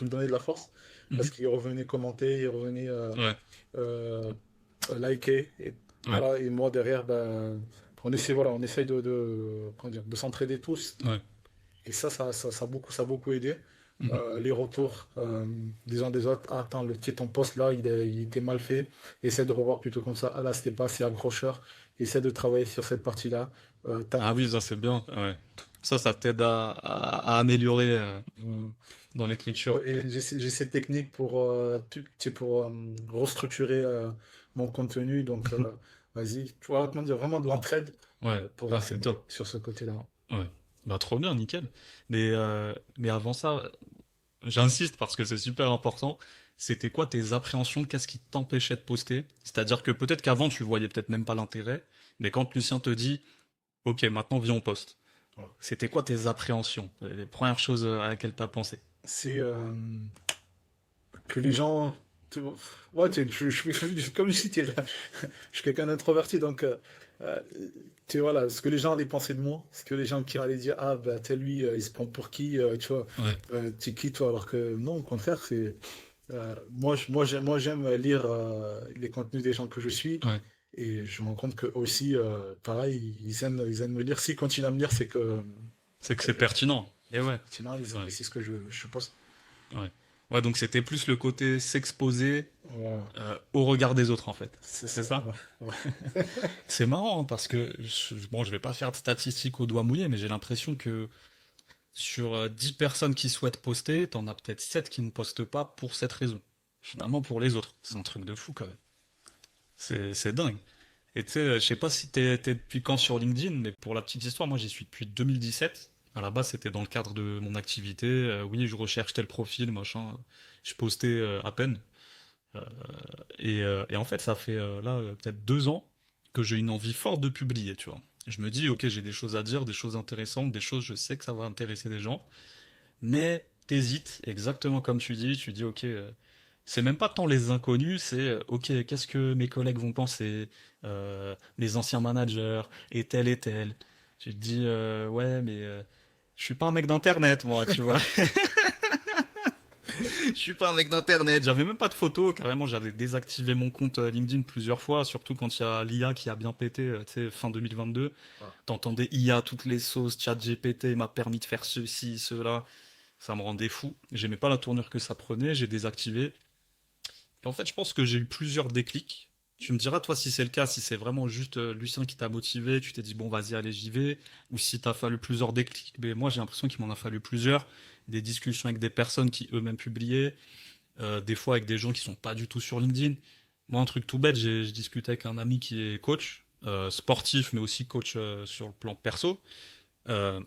donnait de la force, parce Mhm. qu'il revenait commenter, il revenait Ouais, euh, liker, et ouais, voilà, et moi derrière, ben, on essaye comment dire, de s'entraider tous, ouais. et ça a beaucoup aidé. Mhm. Les retours des uns des autres, ah, attends, ton poste là, il était mal fait, essaie de revoir plutôt comme ça, ah là, c'était pas assez accrocheur, essaie de travailler sur cette partie-là. Ah oui, ça c'est bien. Ouais. Ça t'aide à améliorer dans l'écriture. Ouais, et j'ai cette technique pour, tu sais, pour restructurer mon contenu. Donc, vas-y, tu vois, comment dire, vraiment de l'entraide Ouais, pour ah, c'est top. sur ce côté-là. Ouais. Bah trop bien, nickel. Mais avant ça, j'insiste parce que c'est super important. C'était quoi tes appréhensions? Qu'est-ce qui t'empêchait de poster? C'est-à-dire que peut-être qu'avant tu voyais peut-être même pas l'intérêt, mais quand Lucien te dit, OK, maintenant viens on poste. Voilà. C'était quoi tes appréhensions? Les premières choses à laquelle t'as pensé? C'est que les gens. Ouais, comme si tu là. Je suis quelqu'un d'introverti, donc euh, voilà, ce que les gens allaient penser de moi, ce que les gens qui allaient dire, ah, bah, t'es lui, il se prend pour qui, tu vois, Ouais, t'es qui, toi, alors que non, au contraire, c'est. Moi, j'aime lire les contenus des gens que je suis ouais. et je me rends compte que aussi, pareil, ils aiment me lire. S'ils continuent à me lire, c'est que C'est que c'est pertinent. Et ouais. sinon, ils Ouais. apprécient ce que je poste. Ouais. Ouais, donc c'était plus le côté s'exposer Voilà, au regard des autres en fait. c'est C'est ça. ça? Ouais. C'est marrant hein, parce que bon, je vais pas faire de statistiques au doigt mouillé, mais j'ai l'impression que sur 10 personnes qui souhaitent poster, t'en as peut-être 7 qui ne postent pas pour cette raison. Finalement pour les autres. C'est un truc de fou quand même. C'est dingue. Et tu sais, je sais pas si t'es depuis quand sur LinkedIn, mais pour la petite histoire, moi j'y suis depuis 2017. À la base, c'était dans le cadre de mon activité. Oui, je recherche tel profil, machin. Je postais à peine. Euh, et en fait, ça fait là peut-être 2 ans que j'ai une envie forte de publier, tu vois. Je me dis, ok, j'ai des choses à dire, des choses intéressantes, des choses, je sais que ça va intéresser des gens, mais t'hésites, exactement comme tu dis, ok, c'est même pas tant les inconnus, c'est, ok, qu'est-ce que mes collègues vont penser, les anciens managers, et tel et tel. Tu te dis, ouais, mais je suis pas un mec d'internet, moi, tu vois. Je suis pas un mec d'internet, j'avais même pas de photos, carrément j'avais désactivé mon compte LinkedIn plusieurs fois, surtout quand il y a l'IA qui a bien pété, tu sais, fin 2022. Voilà. T'entendais IA toutes les sauces, ChatGPT m'a permis de faire ceci, cela, ça me rendait fou. J'aimais pas la tournure que ça prenait, j'ai désactivé. Et en fait, je pense que j'ai eu plusieurs déclics. Tu me diras, toi, si c'est le cas, si c'est vraiment juste Lucien qui t'a motivé, tu t'es dit, bon, vas-y, allez, j'y vais, ou si t'as fallu plusieurs déclics. Mais moi, j'ai l'impression qu'il m'en a fallu plusieurs. Des discussions avec des personnes qui eux-mêmes publiaient, des fois avec des gens qui sont pas du tout sur LinkedIn. Moi, un truc tout bête, j'ai discuté avec un ami qui est coach, sportif, mais aussi coach sur le plan perso. Euh,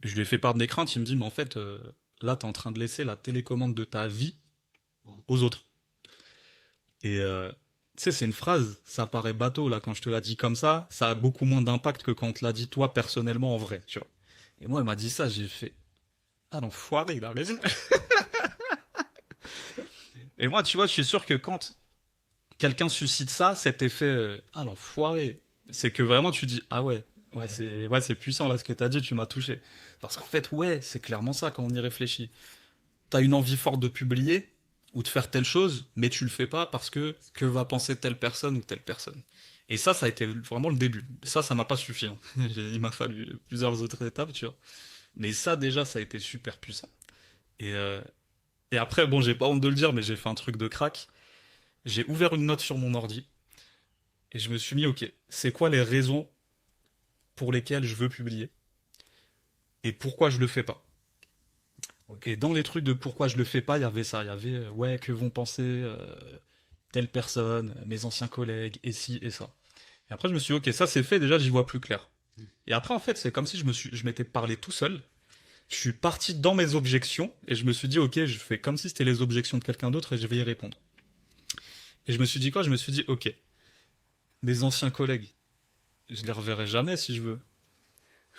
je lui ai fait part de mes craintes. Il me dit, mais en fait, là, t'es en train de laisser la télécommande de ta vie aux autres. Et tu sais, c'est une phrase, ça paraît bateau là quand je te l'ai dit comme ça a beaucoup moins d'impact que quand on te l'a dit toi personnellement en vrai, tu vois. Et moi, il m'a dit ça, j'ai fait, ah l'enfoiré, il a raison. Et moi, tu vois, je suis sûr que quand quelqu'un suscite ça, cet effet, ah l'enfoiré, c'est que vraiment tu dis, ah ouais, c'est puissant là ce que t'as dit, tu m'as touché. Parce qu'en fait, ouais, c'est clairement ça quand on y réfléchit. T'as une envie forte de publier ou de faire telle chose, mais tu le fais pas parce que va penser telle personne ou telle personne. Et ça a été vraiment le début. Ça m'a pas suffi, hein. Il m'a fallu plusieurs autres étapes, tu vois. Mais ça, déjà, ça a été super puissant. Et, euh, et après, bon, j'ai pas honte de le dire, mais j'ai fait un truc de crack. J'ai ouvert une note sur mon ordi et je me suis mis, ok, c'est quoi les raisons pour lesquelles je veux publier et pourquoi je le fais pas. Et dans les trucs de pourquoi je le fais pas, il y avait ça. Il y avait, ouais, que vont penser telle personne, mes anciens collègues, et ci et ça. Et après, je me suis dit, ok, ça c'est fait, déjà j'y vois plus clair. Et après, en fait, c'est comme si je m'étais parlé tout seul. Je suis parti dans mes objections et je me suis dit, ok, je fais comme si c'était les objections de quelqu'un d'autre et je vais y répondre. Et je me suis dit quoi? Je me suis dit, ok, mes anciens collègues, je les reverrai jamais si je veux.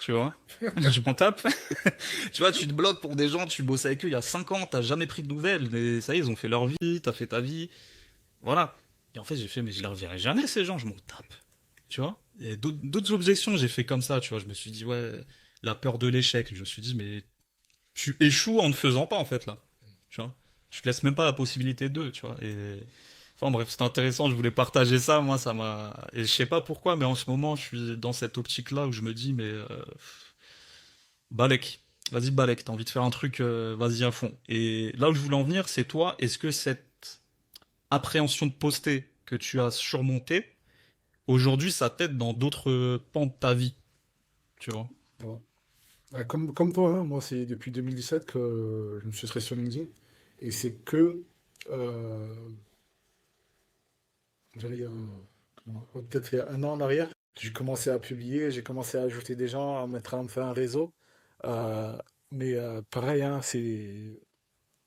Tu vois? Je m'en tape. Tu vois, tu te bloques pour des gens, tu bosses avec eux il y a 5 ans, t'as jamais pris de nouvelles, et ça y est, ils ont fait leur vie, t'as fait ta vie. Voilà. Et en fait, j'ai fait, mais je les reverrai jamais, ces gens, je m'en tape. Tu vois? Et d'autres objections, j'ai fait comme ça, tu vois. Je me suis dit, ouais, la peur de l'échec. Je me suis dit, mais tu échoues en ne faisant pas, en fait, là. Tu vois? Je te laisse même pas la possibilité d'eux, tu vois. Et, enfin, bref, c'est intéressant, je voulais partager ça, moi, ça m'a, et je sais pas pourquoi, mais en ce moment, je suis dans cette optique-là où je me dis, mais, Balek. Vas-y, Balek, t'as envie de faire un truc, vas-y à fond. Et là où je voulais en venir, c'est toi, est-ce que cette appréhension de poster que tu as surmontée, aujourd'hui, ça t'aide dans d'autres pans de ta vie, tu vois? Ouais. Comme toi, hein, moi, c'est depuis 2017 que je me suis inscrit sur LinkedIn. Et c'est que, euh, j'allais dire, peut-être il y a un an en arrière, j'ai commencé à publier, j'ai commencé à ajouter des gens, à me faire un réseau. Euh, mais pareil, hein, c'est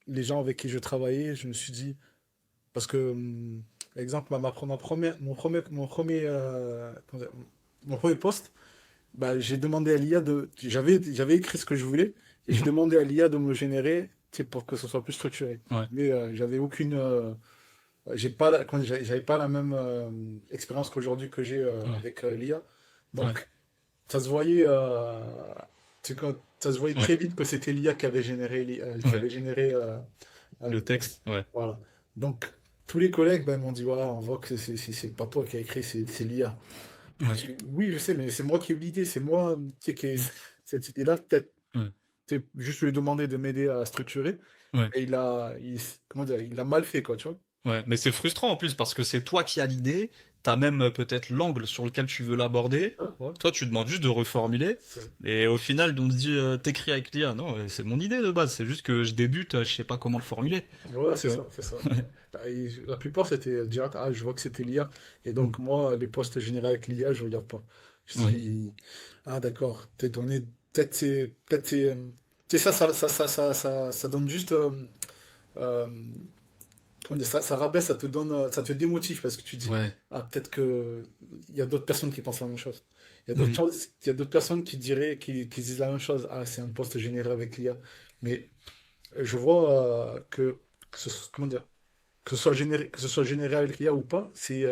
les gens avec qui je travaillais, je me suis dit, parce que, exemple, comment dire, mon premier poste, bah, j'ai demandé à l'IA j'avais écrit ce que je voulais, et j'ai demandé à l'IA de me le générer, tu sais, pour que ce soit plus structuré. Ouais, Mais j'avais aucune, j'ai pas, j'avais pas la même expérience qu'aujourd'hui que j'ai ouais, avec l'IA. ouais, Donc, ça se voyait, ça se voyait ouais, très vite que c'était l'IA qui ouais. avait généré Le le texte. texte, ouais, Voilà. Donc, tous les collègues ben, m'ont dit, voilà, on voit que c'est pas toi qui as écrit, c'est l'IA. ouais, Oui, je sais, mais c'est moi qui ai eu l'idée, c'est moi qui ai cette idée-là. Peut-être, ouais, c'est juste lui demander de m'aider à structurer, ouais. et comment dire, il a mal fait, quoi, tu vois. Ouais, mais c'est frustrant en plus parce que c'est toi qui as l'idée, t'as même peut-être l'angle sur lequel tu veux l'aborder. Ouais. Toi, tu demandes juste de reformuler. Et au final, on te dit, t'écris avec l'IA. Non, c'est mon idée de base. C'est juste que je débute, je sais pas comment le formuler. Ouais, Tu c'est vois. ça, c'est ça. Bah, la plupart, c'était direct, ah, je vois que c'était l'IA. Et Mm. donc, moi, les postes générés avec l'IA, je regarde pas. Je Ouais. dis, ah, d'accord, t'es donné, peut-être c'est, tu sais, ça donne juste, euh, comment dire, ça rabaisse, ça te démotive parce que tu dis, Ouais. ah, peut-être que il y a d'autres personnes qui pensent la même chose. Mm. Il y a d'autres personnes qui diraient, qui disent la même chose. Ah, c'est un poste généré avec l'IA. Mais je vois comment dire, que ce soit généré avec l'IA ou pas, c'est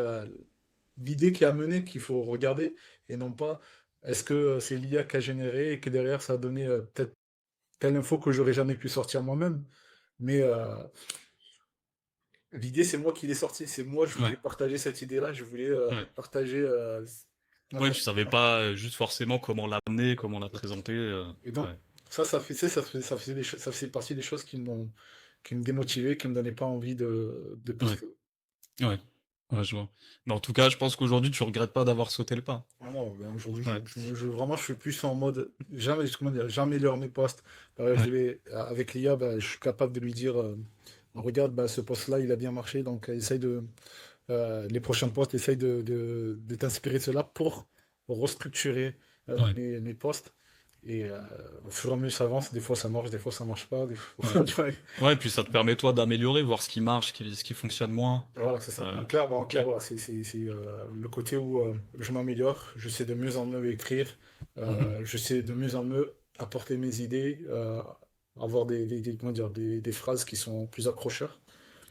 l'idée qui a mené qu'il faut regarder et non pas est-ce que c'est l'IA qui a généré et que derrière ça a donné peut-être telle info que j'aurais jamais pu sortir moi-même. Mais l'idée, c'est moi qui l'ai sortie. C'est moi, je Ouais. voulais partager cette idée-là. Je voulais Ouais. partager ma Ouais, tu façon. savais pas juste forcément comment l'amener, comment la présenter. Et donc, Ouais. ça fait, tu sais, ça faisait partie des choses qui me démotivaient, qui me donnaient pas envie de Ouais. poster. Ouais. Ouais, je vois. Mais en tout cas, je pense qu'aujourd'hui, tu regrettes pas d'avoir sauté le pas. Ah non, ben aujourd'hui, Ouais. vraiment, je suis plus en mode, jamais, comment dire, j'améliore mes postes. Ouais. Avec l'IA, ben, je suis capable de lui dire, regarde, ben, ce poste-là, il a bien marché, donc essaye de, les prochains postes, essaye de t'inspirer de cela pour restructurer Ouais. mes postes. Et au fur et à mesure que ça avance, des fois ça marche, des fois ça marche pas. Ouais. Tu vois. Ouais, et puis ça te permet toi d'améliorer, voir ce qui marche, ce qui fonctionne moins. Voilà, c'est ça. Euh, Donc clairement, voilà, c'est le côté où je m'améliore, je sais de mieux en mieux écrire, mhm. je sais de mieux en mieux apporter mes idées, avoir comment dire, des phrases qui sont plus accrocheurs.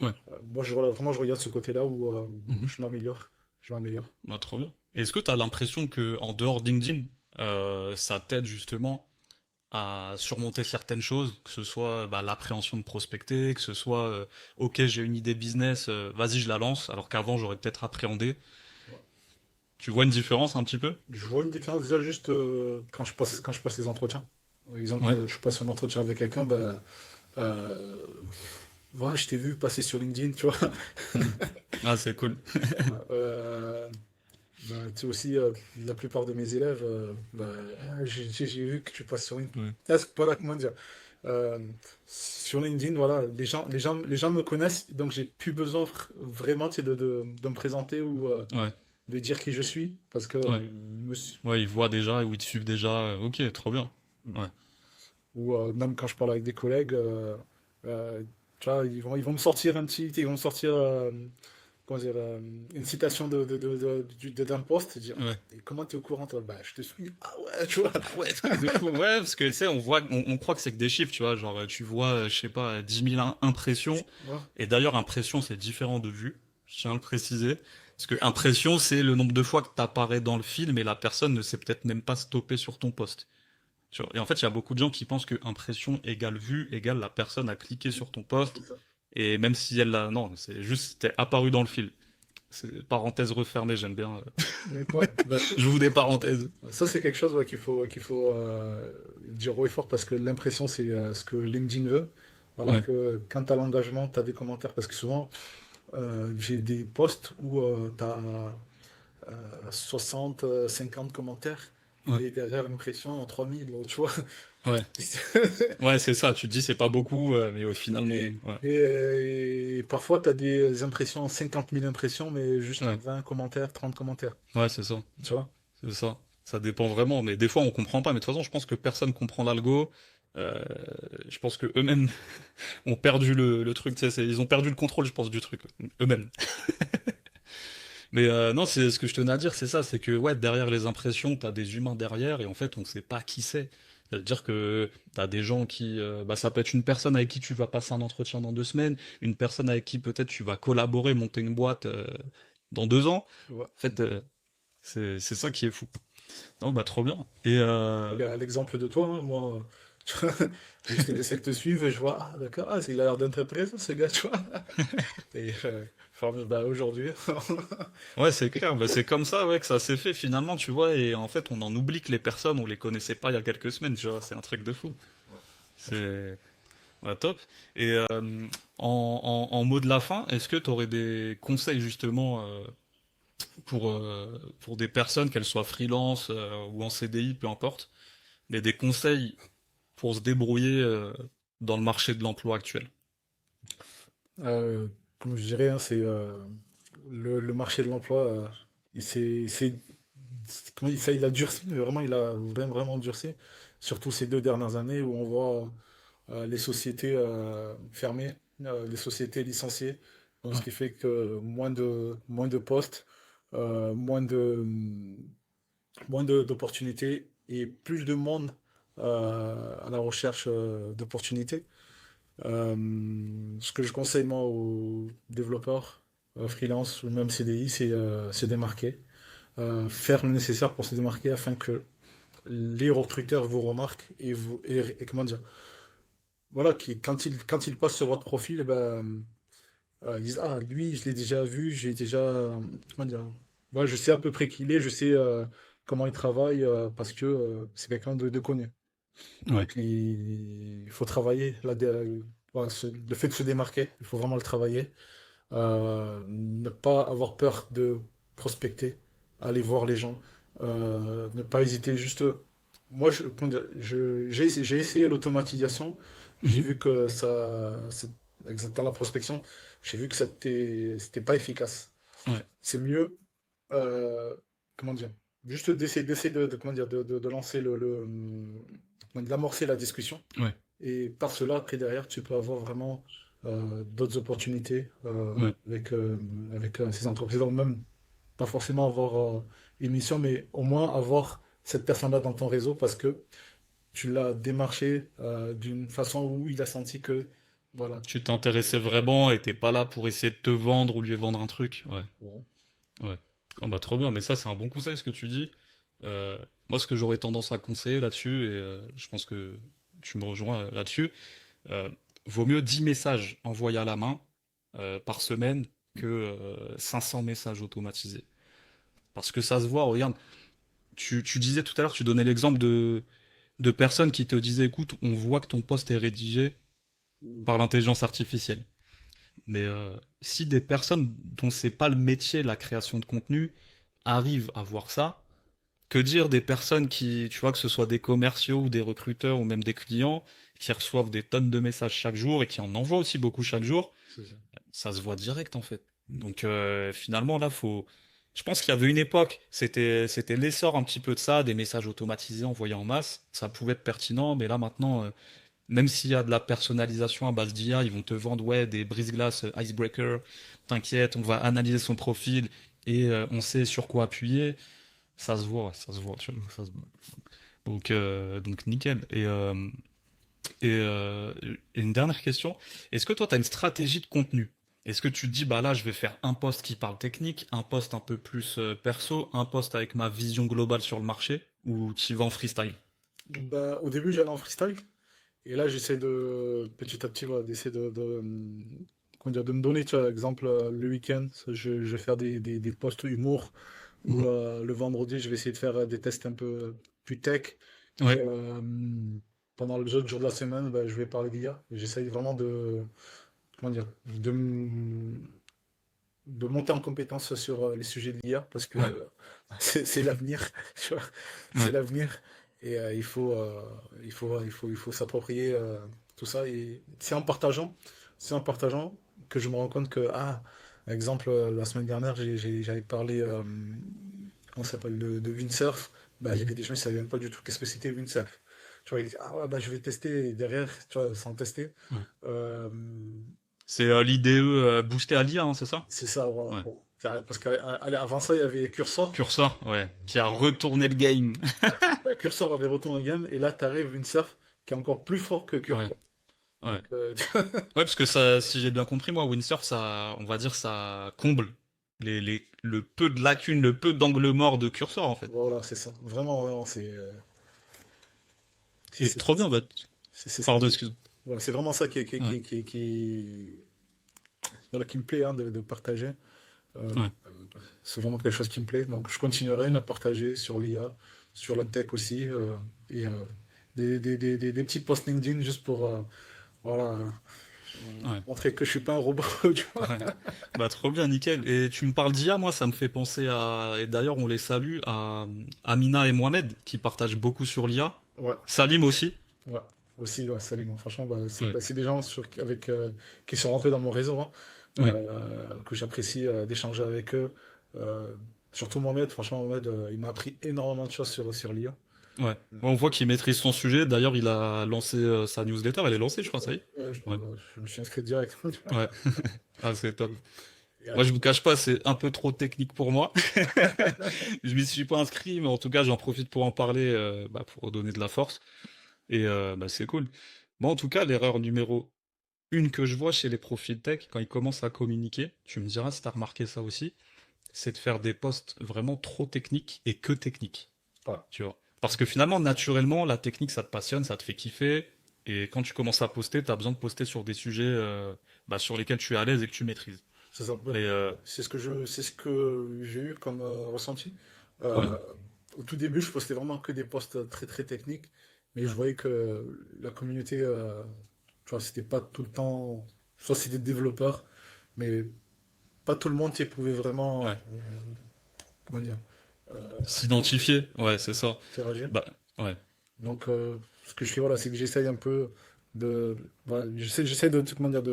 Ouais. Moi, voilà, vraiment, je regarde ce côté-là où Mhm. je m'améliore. Je m'améliore. Bah, trop bien. Est-ce que tu as l'impression que en dehors de LinkedIn, ça t'aide justement à surmonter certaines choses, que ce soit bah, l'appréhension de prospecter, que ce soit ok j'ai une idée business, vas-y je la lance, alors qu'avant j'aurais peut-être appréhendé. Tu vois une différence un petit peu? Je vois une différence déjà juste quand je passe les entretiens. Par exemple, Ouais. je passe un entretien avec quelqu'un, ben, voilà, je t'ai vu passer sur LinkedIn, tu vois. Mhm. Ah c'est cool. Euh, Ben, tu sais aussi, la plupart de mes élèves, j'ai vu que tu passes sur LinkedIn. Ouais. Ah, c'est pas là, comment dire. Euh, sur LinkedIn, voilà, les gens me connaissent, donc j'ai plus besoin vraiment, tu sais, de me présenter ou Ouais. de dire qui je suis, parce que Ouais. Ouais, ils voient déjà ou ils te suivent déjà. Ok, trop bien. Ouais. ou même quand je parle avec des collègues, tu vois, ils vont me sortir ils vont me sortir comment dire, une citation d'un poste, et dire, Ouais. et comment tu es au courant, toi? Bah, je te suis. Ah ouais, tu vois. Ah ouais, truc de fou. Ouais, parce que tu sais, on croit que c'est que des chiffres, tu vois. Genre, tu vois, je sais pas, 10 000 impressions. Ouais, Et d'ailleurs, impression, c'est différent de vue. Je tiens à le préciser. Parce que impression, c'est le nombre de fois que t'apparais dans le film et la personne ne s'est peut-être même pas stoppée sur ton poste. Tu vois. Et en fait, il y a beaucoup de gens qui pensent que impression égale vue égale la personne a cliqué sur ton poste. c'est ça. Et même si elle l'a, non, c'est juste, t'es apparu dans le film. C'est parenthèse refermée, j'aime bien. Ouais, bah, J'ouvre des parenthèses. ça, c'est quelque chose ouais, qu'il faut dire haut et fort parce que l'impression, c'est ce que LinkedIn veut. Alors Ouais. que quand tu as l'engagement, tu as des commentaires. Parce que souvent, j'ai des posts où tu as 60, 50 commentaires. Ouais. Et derrière l'impression, en 3000, tu vois. Ouais. Ouais, c'est ça. Tu te dis c'est pas beaucoup, mais au final, non. Et, Ouais. et parfois, tu as des impressions, 50 000 impressions, mais juste Ouais. 20 commentaires, 30 commentaires. Ouais, c'est ça. Tu vois? C'est ça. Ça dépend vraiment. Mais des fois, on comprend pas. Mais de toute façon, je pense que personne comprend l'algo. Euh, je pense que eux-mêmes ont perdu le truc. Tu sais, ils ont perdu le contrôle, je pense, du truc. Eux-mêmes. Mais non, c'est ce que je tenais à dire, c'est ça. C'est que ouais, derrière les impressions, t'as des humains derrière et en fait, on sait pas qui c'est. C'est-à-dire que t'as des gens qui, bah, ça peut être une personne avec qui tu vas passer un entretien dans 2 semaines, une personne avec qui peut-être tu vas collaborer, monter une boîte dans 2 ans. Ouais. En fait, c'est ça qui est fou. Non, bah trop bien. Et À l'exemple de toi, hein, moi, tu vois, j'essaie de te suivre et je vois, ah d'accord, ah, il a l'air d'être intéressant ce gars, tu vois. Et bah, aujourd'hui, ouais, c'est clair. Bah, c'est comme ça, ouais, que ça s'est fait finalement, tu vois. Et en fait, on en oublie que les personnes, on les connaissait pas il y a quelques semaines, tu vois. C'est un truc de fou. franchement. C'est ouais, top. Et en mot de la fin, est-ce que tu aurais des conseils justement pour des personnes, qu'elles soient freelance ou en CDI, peu importe, mais des conseils pour se débrouiller dans le marché de l'emploi actuel? Euh, Comme je dirais, hein, c'est le marché de l'emploi, comment il a durci, mais vraiment, il a vraiment durci, surtout ces 2 dernières années où on voit les sociétés fermées, les sociétés licenciées, donc ce Ouais, qui fait que moins de postes, moins d'opportunités et plus de monde à la recherche d'opportunités. Ce que je conseille moi aux développeurs freelance ou même CDI, c'est se démarquer, faire le nécessaire pour se démarquer afin que les recruteurs vous remarquent et comment dire, voilà, quand ils passent sur votre profil, eh ben, ils disent, ah, lui, je l'ai déjà vu, j'ai déjà, comment dire, ouais, je sais à peu près qui il est, je sais comment il travaille parce que c'est quelqu'un de connu. ouais, Donc, il faut travailler voilà, le fait de se démarquer, il faut vraiment le travailler. Ne pas avoir peur de prospecter, aller voir les gens, ne pas hésiter. Juste, moi, comment dire, j'ai essayé l'automatisation. J'ai mhm, vu que ça, dans la prospection, j'ai vu que c'était pas efficace. Ouais. C'est mieux, comment dire, juste d'essayer comment dire, de lancer d'amorcer la discussion. Ouais. Et par cela, après, derrière, tu peux avoir vraiment d'autres opportunités Ouais. avec ces entreprises, ou même pas forcément avoir une mission, mais au moins avoir cette personne-là dans ton réseau parce que tu l'as démarché d'une façon où il a senti que, voilà. Tu t'intéressais vraiment et t'es pas là pour essayer de te vendre ou lui vendre un truc. Ouais. Bon. Ouais. Oh bah trop bien, mais ça c'est un bon conseil ce que tu dis. Moi ce que j'aurais tendance à conseiller là-dessus, et je pense que tu me rejoins là-dessus, euh, vaut mieux 10 messages envoyés à la main par semaine que 500 messages automatisés. Parce que ça se voit, regarde, tu disais tout à l'heure, tu donnais l'exemple de personnes qui te disaient, écoute, on voit que ton poste est rédigé par l'intelligence artificielle. Mais si des personnes dont c'est pas le métier, la création de contenu, arrivent à voir ça, que dire des personnes qui, tu vois, que ce soit des commerciaux ou des recruteurs ou même des clients, qui reçoivent des tonnes de messages chaque jour et qui en envoient aussi beaucoup chaque jour, C'est ça. ça se voit direct en fait. Donc finalement là, faut. Je pense qu'il y avait une époque, c'était l'essor un petit peu de ça, des messages automatisés envoyés en masse, ça pouvait être pertinent, mais là maintenant, même s'il y a de la personnalisation à base d'IA, ils vont te vendre ouais des brise-glaces icebreaker, t'inquiète, on va analyser son profil et on sait sur quoi appuyer. Ça se voit, ouais, ça se voit, tu vois, ça se voit. Donc nickel. Et une dernière question, est-ce que toi, tu as une stratégie de contenu? Est-ce que tu te dis, bah là, je vais faire un post qui parle technique, un post un peu plus perso, un post avec ma vision globale sur le marché, ou tu y vas en freestyle? Bah, au début, j'allais en freestyle. Et là, j'essaie de, petit à petit, voilà, d'essayer comment dire, de me donner, tu vois, exemple, le week-end, je vais faire des posts humour, ou le vendredi, je vais essayer de faire des tests un peu plus tech. Et Ouais, pendant les autres jours de la semaine, bah, je vais parler d'IA. J'essaye vraiment comment dire, de monter en compétence sur les sujets de l'IA, parce que ouais, c'est l'avenir, tu vois, c'est ouais, l'avenir. Et il faut s'approprier tout ça. Et c'est en partageant que je me rends compte que, exemple, la semaine dernière, j'avais parlé, comment ça s'appelle, de windsurf. Bah, il y avait des gens qui ne savaient même pas du tout qu'est-ce que c'était windsurf. Tu vois, ils disaient, ah ouais, bah, je vais tester. Et derrière, tu vois, sans tester. ouais. euh, C'est l'IDE boosté à l'IA, hein, c'est ça? c'est ça, voilà. Ouais. Bon. Parce qu'avant ça, il y avait Cursor. Cursor, ouais, qui a retourné le game. Ouais, Cursor avait retourné le game, et là, t'arrives une surf qui est encore plus fort que Ouais, Cursor. ouais. Donc, Ouais, parce que ça, si j'ai bien compris, moi, Windsurf, ça, on va dire, ça comble le peu de lacunes, le peu d'angles morts de Cursor, en fait. voilà, c'est ça. Vraiment, vraiment, Et c'est trop bien, bah, ça pardon, excuse. voilà, c'est vraiment ça Ouais, voilà, qui me plaît hein, de partager. Euh, ouais, c'est vraiment quelque chose qui me plaît. Donc, je continuerai à partager sur l'IA, sur la tech aussi, et des petits posts LinkedIn juste pour voilà, ouais, montrer que je suis pas un robot, tu vois. ouais. Bah, trop bien, nickel. Et tu me parles d'IA, moi, ça me fait penser à, et d'ailleurs, on les salue, à Amina et Mohamed, qui partagent beaucoup sur l'IA. Ouais. Salim aussi. Ouais, aussi, ouais, salut. Bon, franchement, Ouais, bah, c'est des gens qui sont rentrés dans mon réseau, hein, ouais, que j'apprécie d'échanger avec eux. Euh, Surtout Mohamed, franchement, Mohamed, il m'a appris énormément de choses sur l'IA. ouais. Bon, on voit qu'il maîtrise son sujet. D'ailleurs, il a lancé sa newsletter. Elle est lancée, je crois, ça y est. Ouais, Je me suis inscrit direct. ouais. Ah, c'est top. Et, Moi, je vous cache pas, c'est un peu trop technique pour moi. Je m'y suis pas inscrit, mais en tout cas, j'en profite pour en parler, bah, pour donner de la force. Et bah, c'est cool. Bon, en tout cas, l'erreur numéro une que je vois chez les profils tech, quand ils commencent à communiquer, tu me diras si tu as remarqué ça aussi, c'est de faire des posts vraiment trop techniques et que techniques. voilà. Tu vois. Parce que finalement, naturellement, la technique, ça te passionne, ça te fait kiffer. Et quand tu commences à poster, tu as besoin de poster sur des sujets bah, sur lesquels tu es à l'aise et que tu maîtrises. C'est ça. Ouais. Et C'est ce que j'ai eu comme ressenti. ouais, Euh, Au tout début, je postais vraiment que des posts très très techniques, mais je voyais que la communauté, tu vois, c'était pas tout le temps, soit c'était des développeurs, mais pas tout le monde qui pouvait vraiment, ouais. comment dire, S'identifier, ouais, c'est ça. interagir. Bah, ouais, Donc, ce que je fais, voilà, c'est que j'essaye un peu voilà, j'essaie de, comment dire,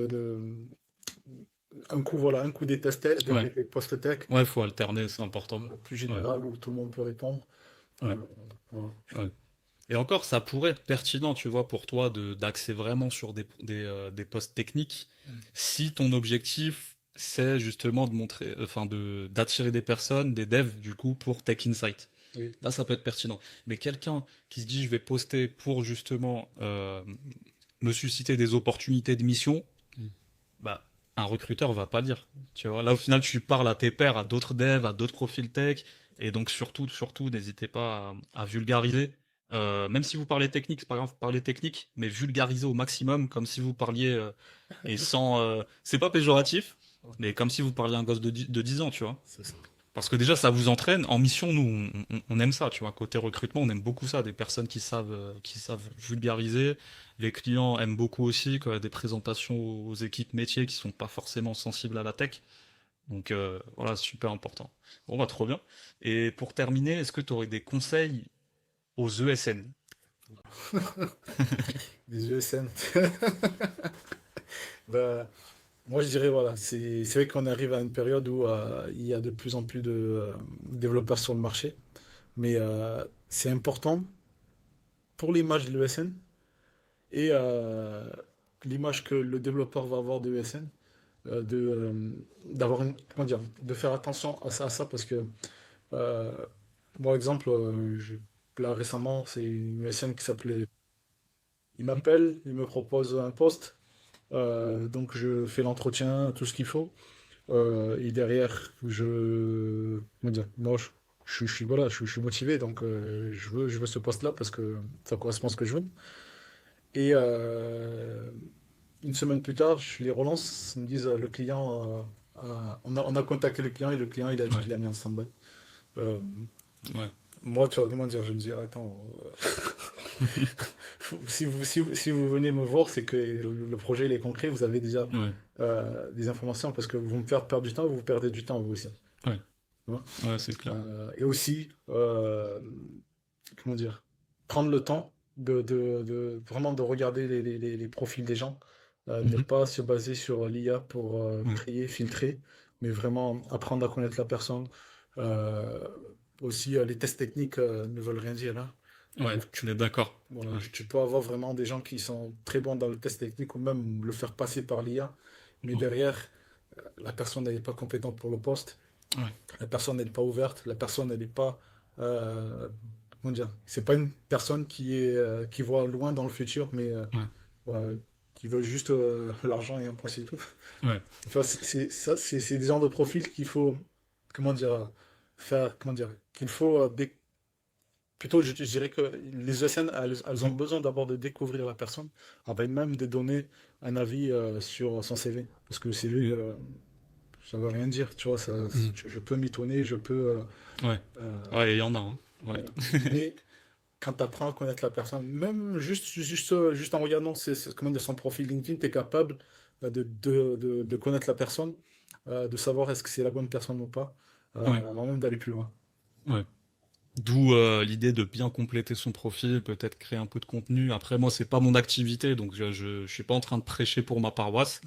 Un coup, voilà, un coup des tests tech, Ouais, des post-tech, ouais, faut alterner, c'est important. plus Ouais, général, où tout le monde peut répondre. ouais, Voilà. ouais. Et encore, ça pourrait être pertinent, tu vois, pour toi d'axer vraiment sur des postes techniques si ton objectif c'est justement de montrer, enfin d'attirer des personnes, des devs du coup pour Tech Insight. Oui. Là, ça peut être pertinent. Mais quelqu'un qui se dit je vais poster pour justement me susciter des opportunités de mission, bah un recruteur va pas lire. Tu vois, là au final tu parles à tes pairs, à d'autres devs, à d'autres profils tech, et donc surtout n'hésitez pas à vulgariser. Même si vous parlez technique, c'est pas grave, parlez technique, mais vulgarisez au maximum, comme si vous parliez et sans. C'est pas péjoratif, mais comme si vous parliez à un gosse de 10 ans, tu vois. C'est ça. Parce que déjà, ça vous entraîne. En mission, nous, on aime ça, tu vois. Côté recrutement, on aime beaucoup ça. Des personnes qui savent vulgariser. Les clients aiment beaucoup aussi, quoi, des présentations aux équipes métiers qui sont pas forcément sensibles à la tech. Donc voilà, c'est super important. Bon, bah trop bien. Et pour terminer, est-ce que tu aurais des conseils aux ESN? Des ESN. Bah, moi, je dirais, voilà, c'est vrai qu'on arrive à une période où il y a de plus en plus de développeurs sur le marché, mais c'est important pour l'image de l'ESN et l'image que le développeur va avoir de l'ESN, d'avoir comment dire, de faire attention à ça parce que, euh, moi, exemple, là récemment, c'est une ESN qui s'appelait, il m'appelle, il me propose un poste, donc je fais l'entretien, tout ce qu'il faut. Et derrière, comment dire, moi, voilà, je suis motivé, donc je veux ce poste-là parce que ça correspond à ce que je veux. Et une semaine plus tard, je les relance, ils me disent le client, on a contacté le client et le client il a dit Ouais, qu'il a mis en stand-by. Euh, ouais, Moi, tu vois, comment dire, je me dis, attends, si vous venez me voir, c'est que le projet il est concret, vous avez déjà ouais, des informations parce que vous me faites perdre du temps, vous perdez du temps vous aussi. ouais, Tu vois. ouais, c'est clair. Et aussi, comment dire, prendre le temps vraiment de regarder les profils des gens, ne Mhm. pas se baser sur l'IA pour Ouais, trier, filtrer, mais vraiment apprendre à connaître la personne. Euh, Aussi, les tests techniques ne veulent rien dire là. ouais, on est d'accord. Voilà, Ouais, tu peux avoir vraiment des gens qui sont très bons dans le test technique ou même le faire passer par l'IA, mais derrière, la personne n'est pas compétente pour le poste, ouais, la personne n'est pas ouverte, la personne elle n'est pas, euh, comment dire, c'est pas une personne qui voit loin dans le futur, mais ouais, ouais, qui veut juste l'argent et un point c'est tout. ouais. Enfin, ça, c'est des genres de profils qu'il faut, comment dire, faire, comment dire, qu'il faut plutôt, je dirais que les ESN, elles ont Mhm. besoin d'abord de découvrir la personne, avant même de donner un avis sur son CV. Parce que le CV, ça veut rien dire, tu vois, Mhm. je peux mitonner, je peux... Ouais, euh, ouais, il y en a, hein. Ouais. voilà. Mais quand tu apprends à connaître la personne, même juste en regardant comment dire, son profil LinkedIn, tu es capable de connaître la personne, de savoir est-ce que c'est la bonne personne ou pas, Ouais, avant même d'aller plus loin. ouais. D'où l'idée de bien compléter son profil, peut-être créer un peu de contenu. Après, moi, c'est pas mon activité, donc je suis pas en train de prêcher pour ma paroisse.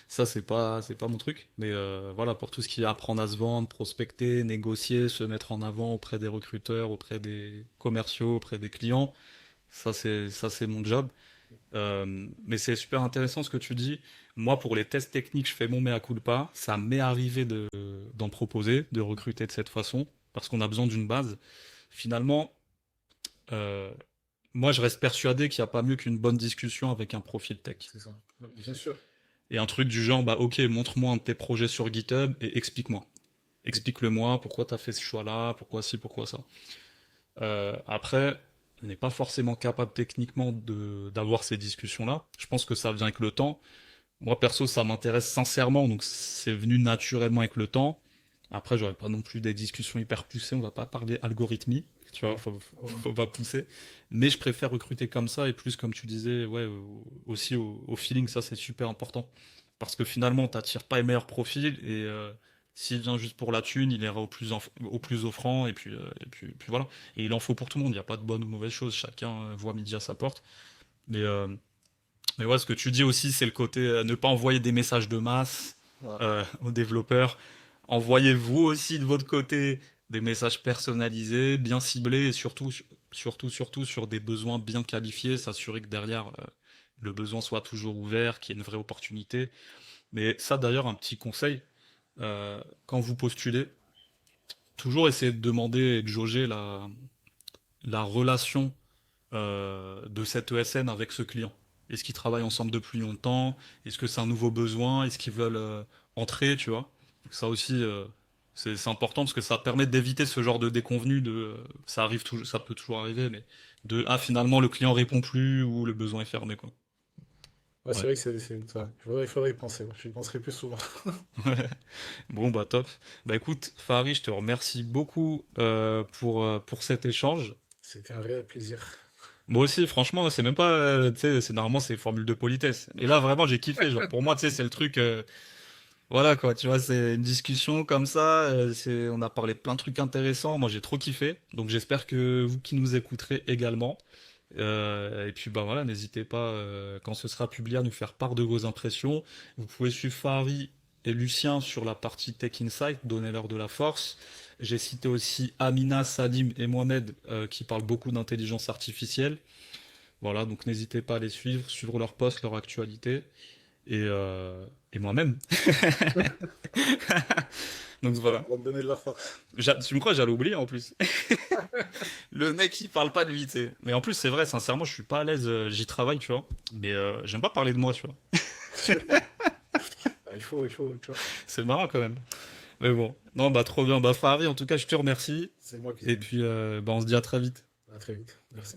Ça, c'est pas mon truc. Mais voilà, pour tout ce qui est apprendre à se vendre, prospecter, négocier, se mettre en avant auprès des recruteurs, auprès des commerciaux, auprès des clients, ça, c'est mon job. Mais c'est super intéressant ce que tu dis. Moi, pour les tests techniques, je fais mon mea culpa. Ça m'est arrivé d'en proposer, de recruter de cette façon, parce qu'on a besoin d'une base. Finalement, euh, moi, je reste persuadé qu'il n'y a pas mieux qu'une bonne discussion avec un profil tech. C'est ça. Bien sûr. Et un truc du genre, bah ok, montre-moi un de tes projets sur GitHub et explique-moi. Explique-le-moi pourquoi tu as fait ce choix-là, pourquoi ci, pourquoi ça. Après, on n'est pas forcément capable techniquement d'avoir ces discussions-là. Je pense que ça vient avec le temps. Moi, perso, ça m'intéresse sincèrement, donc c'est venu naturellement avec le temps. Après, j'aurais pas non plus des discussions hyper poussées, on va pas parler algorithmie, tu vois, faut pas pousser. Mais je préfère recruter comme ça et plus, comme tu disais, ouais, aussi au feeling, ça c'est super important. Parce que finalement, t'attires pas les meilleurs profils et s'il vient juste pour la thune, il ira au plus offrant et puis voilà. Et il en faut pour tout le monde, il n'y a pas de bonne ou mauvaise chose, chacun voit midi à sa porte. Mais, euh, mais ouais, ce que tu dis aussi, c'est le côté ne pas envoyer des messages de masse. Ouais. aux développeurs. Envoyez vous aussi de votre côté des messages personnalisés, bien ciblés et surtout sur des besoins bien qualifiés, s'assurer que derrière le besoin soit toujours ouvert, qu'il y ait une vraie opportunité. Mais ça d'ailleurs, un petit conseil, quand vous postulez, toujours essayer de demander et de jauger la relation de cette ESN avec ce client. Est-ce qu'ils travaillent ensemble depuis longtemps? Est-ce que c'est un nouveau besoin? Est-ce qu'ils veulent entrer, tu vois? Ça aussi, c'est important parce que ça permet d'éviter ce genre de déconvenu ça arrive toujours, ça peut toujours arriver, mais finalement le client répond plus ou le besoin est fermé, quoi. Ouais, c'est Ouais. vrai que ouais, il faudrait y penser. Ouais. Je y penserai plus souvent. Bon, bah top. Bah écoute, Farid, je te remercie beaucoup pour cet échange. C'était un réel plaisir. Moi aussi, franchement, c'est même pas, tu sais, c'est normalement c'est formule de politesse. Et là, vraiment, j'ai kiffé. Genre, pour moi, tu sais, c'est le truc, voilà quoi. Tu vois, c'est une discussion comme ça. On a parlé de plein de trucs intéressants. Moi, j'ai trop kiffé. Donc, j'espère que vous qui nous écouterez également. Et puis, bah voilà, n'hésitez pas quand ce sera publié à nous faire part de vos impressions. Vous pouvez suivre Fahri et Lucien sur la partie Tech Insight, donnez-leur de la force. J'ai cité aussi Amina, Salim et Mohamed qui parlent beaucoup d'intelligence artificielle. Voilà, donc n'hésitez pas à les suivre, suivre leurs posts, leur actualité, et moi-même. Donc voilà. On va me donner de la force. Tu me crois, j'allais oublier en plus. Le mec, il parle pas de lui, tu sais. Mais en plus, c'est vrai, sincèrement, je suis pas à l'aise, j'y travaille, tu vois. Mais j'aime pas parler de moi, tu vois. Ah, il faut, tu vois. C'est marrant quand même. Mais bon, non, bah trop bien. Bah Fahri, en tout cas, je te remercie. C'est moi qui. Et puis, bah on se dit à très vite. À très vite. Merci.